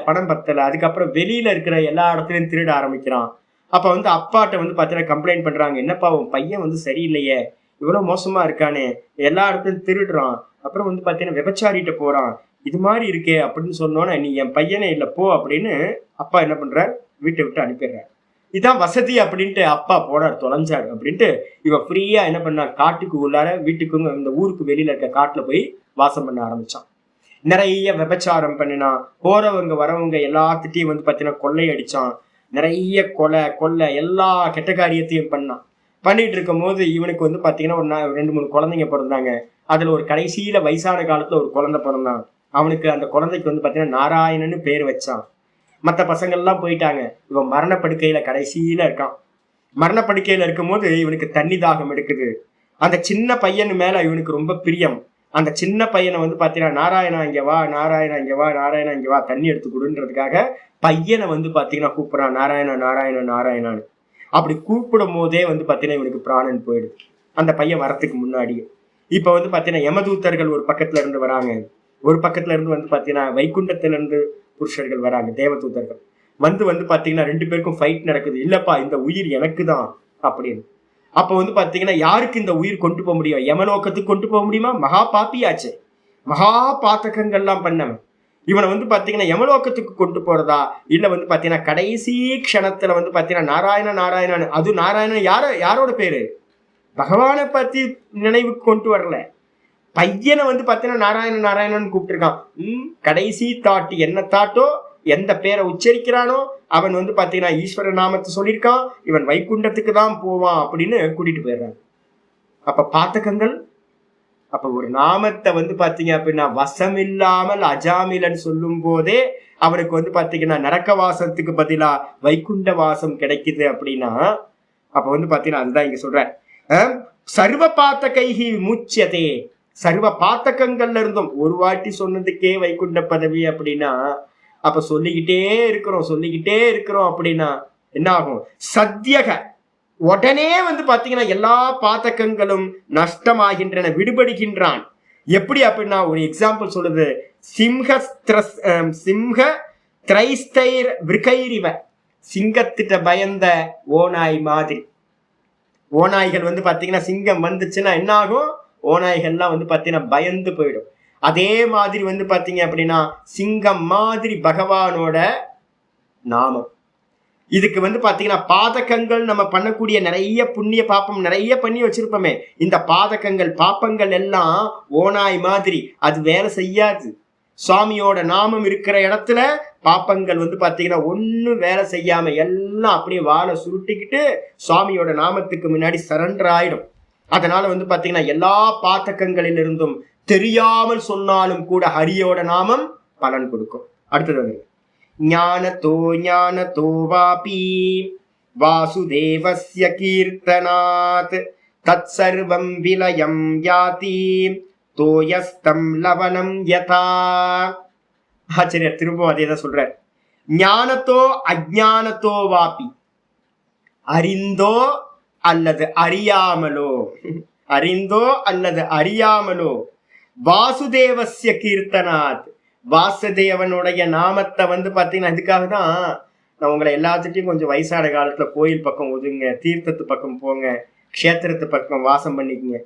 பணம் பத்தலை. அதுக்கப்புறம் வெளியில இருக்கிற எல்லா இடத்துலயும் திருட ஆரம்பிக்கிறான். அப்ப வந்து அப்பாட்ட வந்து பாத்தீங்கன்னா கம்ப்ளைண்ட் பண்றாங்க, என்னப்பா உன் பையன் வந்து சரியில்லையே, இவ்வளவு மோசமா இருக்கானே, எல்லா இடத்துலயும் திருடுறான், அப்புறம் வந்து பாத்தீங்கன்னா விபச்சாரிட்ட போறான், இது மாதிரி இருக்கே அப்படின்னு சொன்னோன்னே, நீ என் பையனே இல்லை போ அப்படின்னு அப்பா என்ன பண்றார், வீட்டை விட்டு அனுப்பிடுறார். இதான் வசதி அப்படின்ட்டு அப்பா போனார், தொலைஞ்சார் அப்படின்ட்டு இவன் ஃப்ரீயா என்ன பண்ணார், காட்டுக்கு உள்ளார, வீட்டுக்கு இந்த ஊருக்கு வெளியில இருக்க காட்டுல போய் வாசம் பண்ண ஆரம்பிச்சான். நிறைய விபச்சாரம் பண்ணினான். போறவங்க வரவங்க எல்லாத்துட்டையும் வந்து பாத்தீங்கன்னா கொள்ளை அடிச்சான். நிறைய கொலை கொள்ளை எல்லா கெட்ட காரியத்தையும் பண்ணான். பண்ணிட்டு இருக்கும் போது இவனுக்கு வந்து பாத்தீங்கன்னா ஒரு 2-3 குழந்தைங்க பிறந்தாங்க. அதுல ஒரு கடைசியில வயசான காலத்துல ஒரு குழந்தை பிறந்தான். அவனுக்கு அந்த குழந்தைக்கு வந்து பாத்தீங்கன்னா நாராயணன்னு பேர் வச்சான். மற்ற பசங்கள்லாம் போயிட்டாங்க. இவன் மரணப்படுக்கையில கடைசியில இருக்கான். மரணப்படுக்கையில இருக்கும் போது இவனுக்கு தண்ணி தாகம் எடுக்குது. அந்த சின்ன பையனு மேல இவனுக்கு ரொம்ப பிரியம். அந்த சின்ன பையனை வந்து பாத்தீங்கன்னா நாராயணா இங்க வா, நாராயணா இங்க வா, நாராயணா இங்க வா, தண்ணி எடுத்து கொடுன்றதுக்காக பையனை வந்து பாத்தீங்கன்னா கூப்பிடுறான், நாராயணா நாராயணா நாராயணான்னு. அப்படி கூப்பிடும் போதே வந்து பாத்தீங்கன்னா இவனுக்கு பிராணன் போயிடுது, அந்த பையன் வரத்துக்கு முன்னாடியே. இப்ப வந்து பாத்தீங்கன்னா யமதூத்தர்கள் ஒரு பக்கத்துல இருந்து வராங்க, ஒரு பக்கத்துல இருந்து வந்து பாத்தீங்கன்னா வைகுண்டத்துல இருந்து புருஷர்கள் வராங்க, தேவதூத்தர்கள் வந்து பாத்தீங்கன்னா 2 பேருக்கும் ஃபைட் நடக்குது. இல்லப்பா இந்த உயிர் எனக்கு தான் அப்படின்னு. அப்ப வந்து பாத்தீங்கன்னா யாருக்கு இந்த உயிர் கொண்டு போக முடியும்? யமலோகத்துக்கு கொண்டு போக முடியுமா? மகா பாப்பியாச்சு, மகா பாத்தகங்கள்லாம் பண்ணவன். இவனை வந்து பாத்தீங்கன்னா யமலோகத்துக்கு கொண்டு போறதா இல்ல வந்து பாத்தீங்கன்னா கடைசி க்ஷணத்துல வந்து பாத்தீங்கன்னா நாராயண நாராயணன், அது நாராயணன் யாரோட பேரு? பகவானை பத்தி நினைவுக்கு கொண்டு வரல, பையனை வந்து பாத்தீங்கன்னா நாராயண நாராயணன் கூப்பிட்டுருக்கான். கடைசி தாட்டு என்ன தாட்டோ, எந்த பேரை உச்சரிக்கிறானோ அவன் வந்து பாத்தீங்கன்னா ஈஸ்வர நாமத்தை சொல்லியிருக்கான், இவன் வைகுண்டத்துக்கு தான் போவான் அப்படின்னு கூட்டிட்டு போயிடுறான். அப்ப பாத்தகங்கள், அப்ப ஒரு நாமத்தை வந்து பாத்தீங்க அப்படின்னா வசமில்லாமல் அஜாமிலன் சொல்லும் போதே அவனுக்கு வந்து பாத்தீங்கன்னா நரக்க வாசத்துக்கு பதிலா வைகுண்ட வாசம் கிடைக்குது அப்படின்னா, அப்ப வந்து பாத்தீங்கன்னா அதுதான் இங்க சொல்ற, சர்வ பாத்தகைஹி விமுச்யதே, சர்வ பாத்தகங்கள்ல இருந்தும். ஒரு வாட்டி சொன்னதுக்கே வைகுண்ட பதவி அப்படின்னா, அப்ப சொல்லிக்கிட்டே இருக்கிறோம் அப்படின்னா என்ன ஆகும்? சத்தியக உடனே வந்து பாத்தீங்கன்னா எல்லா பாத்தகங்களும் நஷ்டமாகின்றன, விடுபடுகின்றான். எப்படி அப்படின்னா ஒரு எக்ஸாம்பிள் சொல்லுது, சிம்ஹ திரைஸ்தைர் விருகைரிவ, சிங்கத்திட்ட பயந்த ஓநாய் மாதிரி. ஓநாய்கள் வந்து பாத்தீங்கன்னா சிங்கம் வந்துச்சுன்னா என்ன ஆகும்? ஓநாய்கள்லாம் வந்து பாத்தீங்கன்னா பயந்து போயிடும். அதே மாதிரி வந்து பாத்தீங்க அப்படின்னா சிங்கம் மாதிரி பகவானோட நாமம். இதுக்கு வந்து பாத்தீங்கன்னா பாதகங்கள், நம்ம பண்ணக்கூடிய நிறைய புண்ணிய பாப்பம் நிறைய பண்ணி வச்சிருப்போமே, இந்த பாதகங்கள் பாப்பங்கள் எல்லாம் ஓநாய் மாதிரி, அது வேலை செய்யாது. சுவாமியோட நாமம் இருக்கிற இடத்துல பாப்பங்கள் வந்து பாத்தீங்கன்னா ஒன்னும் வேலை செய்யாம எல்லாம் அப்படியே வாழை சுருட்டிக்கிட்டு சுவாமியோட நாமத்துக்கு முன்னாடி சரண்டர் ஆயிடும். அதனால வந்து பாத்தீங்கன்னா எல்லா பாத்தகங்களிலிருந்தும் தெரியாமல் சொன்னாலும் கூட ஹரியோட நாமம் பலன் கொடுக்கும். அடுத்தது வந்து ஞானதோ வாபி வாசுதேவஸ்ய கீர்த்தனாத் தத் சர்வம் விலயம் யாதி தோயஸ்தம் லவனம் யதா. ஆச்சரியர் திரும்ப அதே தான் சொல்றார். ஞானத்தோ அஜானத்தோ வாபி, அறிந்தோ அல்லது அறியாமலோ, அறிந்தோ அல்லது அறியாமலோ, வாசுதேவஸ்ய கீர்த்தனாத், வாசுதேவனுடைய நாமத்தை வந்து பாத்தீங்கன்னா இதுக்காக தான் நான் உங்களை எல்லாத்துட்டையும் கொஞ்சம் வயசான காலத்துல கோயில் பக்கம் ஒதுங்க, தீர்த்தத்து பக்கம் போங்க, க்ஷேத்திரத்து பக்கம் வாசம் பண்ணிக்கங்க.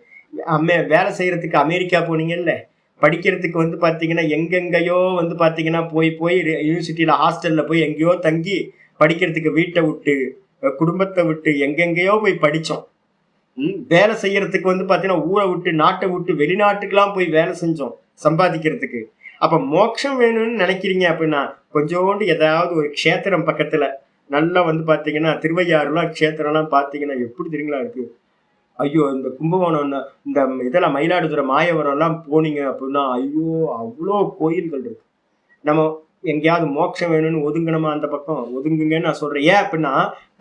வேலை செய்யறதுக்கு அமெரிக்கா போனீங்கல்ல, படிக்கிறதுக்கு வந்து பாத்தீங்கன்னா எங்கெங்கயோ வந்து பாத்தீங்கன்னா போய் யூனிவர்சிட்டியில ஹாஸ்டல்ல போய் எங்கேயோ தங்கி படிக்கிறதுக்கு வீட்டை விட்டு குடும்பத்தை விட்டு எங்கெங்கயோ போய் படிச்சோம். வேலை செய்யறதுக்கு வந்து பாத்தீங்கன்னா ஊரை விட்டு நாட்டை விட்டு வெளிநாட்டுக்கெல்லாம் போய் வேலை செஞ்சோம் சம்பாதிக்கிறதுக்கு. அப்ப மோட்சம் வேணும்னு நினைக்கிறீங்க அப்படின்னா கொஞ்சோண்டு ஏதாவது ஒரு க்ஷேத்திரம் பக்கத்துல நல்லா வந்து பாத்தீங்கன்னா திருவையாறுலாம் க்ஷேத்திரம்லாம் பாத்தீங்கன்னா எப்படி தெரியுங்களா இருக்கு. ஐயோ, இந்த கும்பகோணம் இந்த இதெல்லாம் மயிலாடுதுறை மாயவரம் எல்லாம் போனீங்க அப்படின்னா ஐயோ அவ்வளோ கோயில்கள் இருக்கு. நம்ம எங்கேயாவது மோட்சம் வேணும்னு ஒதுங்கணுமா அந்த பக்கம்? ஒதுங்குங்கன்னு நான் சொல்றேன். ஏன் அப்படின்னா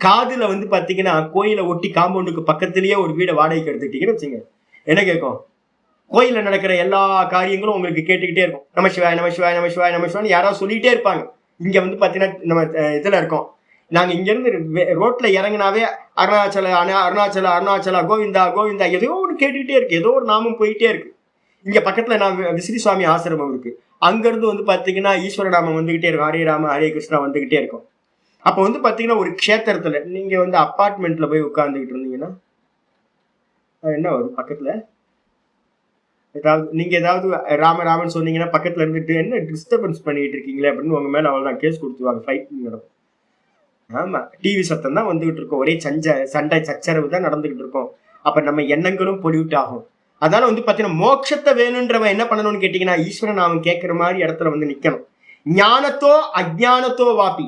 காதுல வந்து பாத்தீங்கன்னா கோயிலை ஒட்டி காம்பவுண்டுக்கு பக்கத்திலேயே ஒரு வீடை வாடகைக்கு எடுத்துக்கிட்டீங்கன்னு வச்சுங்க, என்ன கேட்கும்? கோயில நடக்கிற எல்லா காரியங்களும் உங்களுக்கு கேட்டுக்கிட்டே இருக்கும். நம சிவாய் நம சிவாய் நம சிவாய் நம சிவாய் யாராவது சொல்லிட்டே இருப்பாங்க. இங்க வந்து பாத்தீங்கன்னா நம்ம இதுல இருக்கோம், நாங்க இங்க இருந்து ரோட்ல இறங்கினாவே அருணாச்சல அருணாச்சல அருணாச்சலா கோவிந்தா கோவிந்தா ஏதோ ஒன்று கேட்டுக்கிட்டே இருக்கு, ஏதோ ஒரு நாமம் போயிட்டே இருக்கு. இங்க பக்கத்துல நான் விசிறி சுவாமி ஆசிரமம் இருக்கு, அங்க இருந்து வந்து பாத்தீங்கன்னா ஈஸ்வர நாமம் வந்துகிட்டே இருக்கும், ஹரே ராம ஹரே கிருஷ்ணா வந்துகிட்டே இருக்கும். அப்ப வந்து பாத்தீங்கன்னா ஒரு க்ஷேத்திரத்துல நீங்க வந்து அப்பார்ட்மெண்ட்ல போய் உட்கார்ந்துகிட்டு இருந்தீங்கன்னா என்ன வரும்? பக்கத்துல நீங்க ஏதாவது ராமன் சொன்னீங்கன்னா பக்கத்துல இருந்துட்டு என்ன டிஸ்டர்பன்ஸ் பண்ணிட்டு இருக்கீங்களே அப்படின்னு உங்க மேல அவ்வளவுதான் கேஸ் கொடுத்துருவாங்க, ஃபைட் நடக்கும். ஆமா, டிவி சத்தம் தான் வந்துகிட்டு இருக்கோம், ஒரே சண்டை சச்சரவு தான் நடந்துகிட்டு இருக்கோம். அப்ப நம்ம எண்ணங்களும் பொல்யூட் ஆகும். அதனால வந்து பாத்தீங்கன்னா மோட்சத்தை வேணும்ன்றவன் என்ன பண்ணணும்னு கேட்டீங்கன்னா ஈஸ்வரன் அவன் கேட்கிற மாதிரி இடத்துல வந்து நிக்கணும். ஞானத்தோ அஜானத்தோ வாப்பி,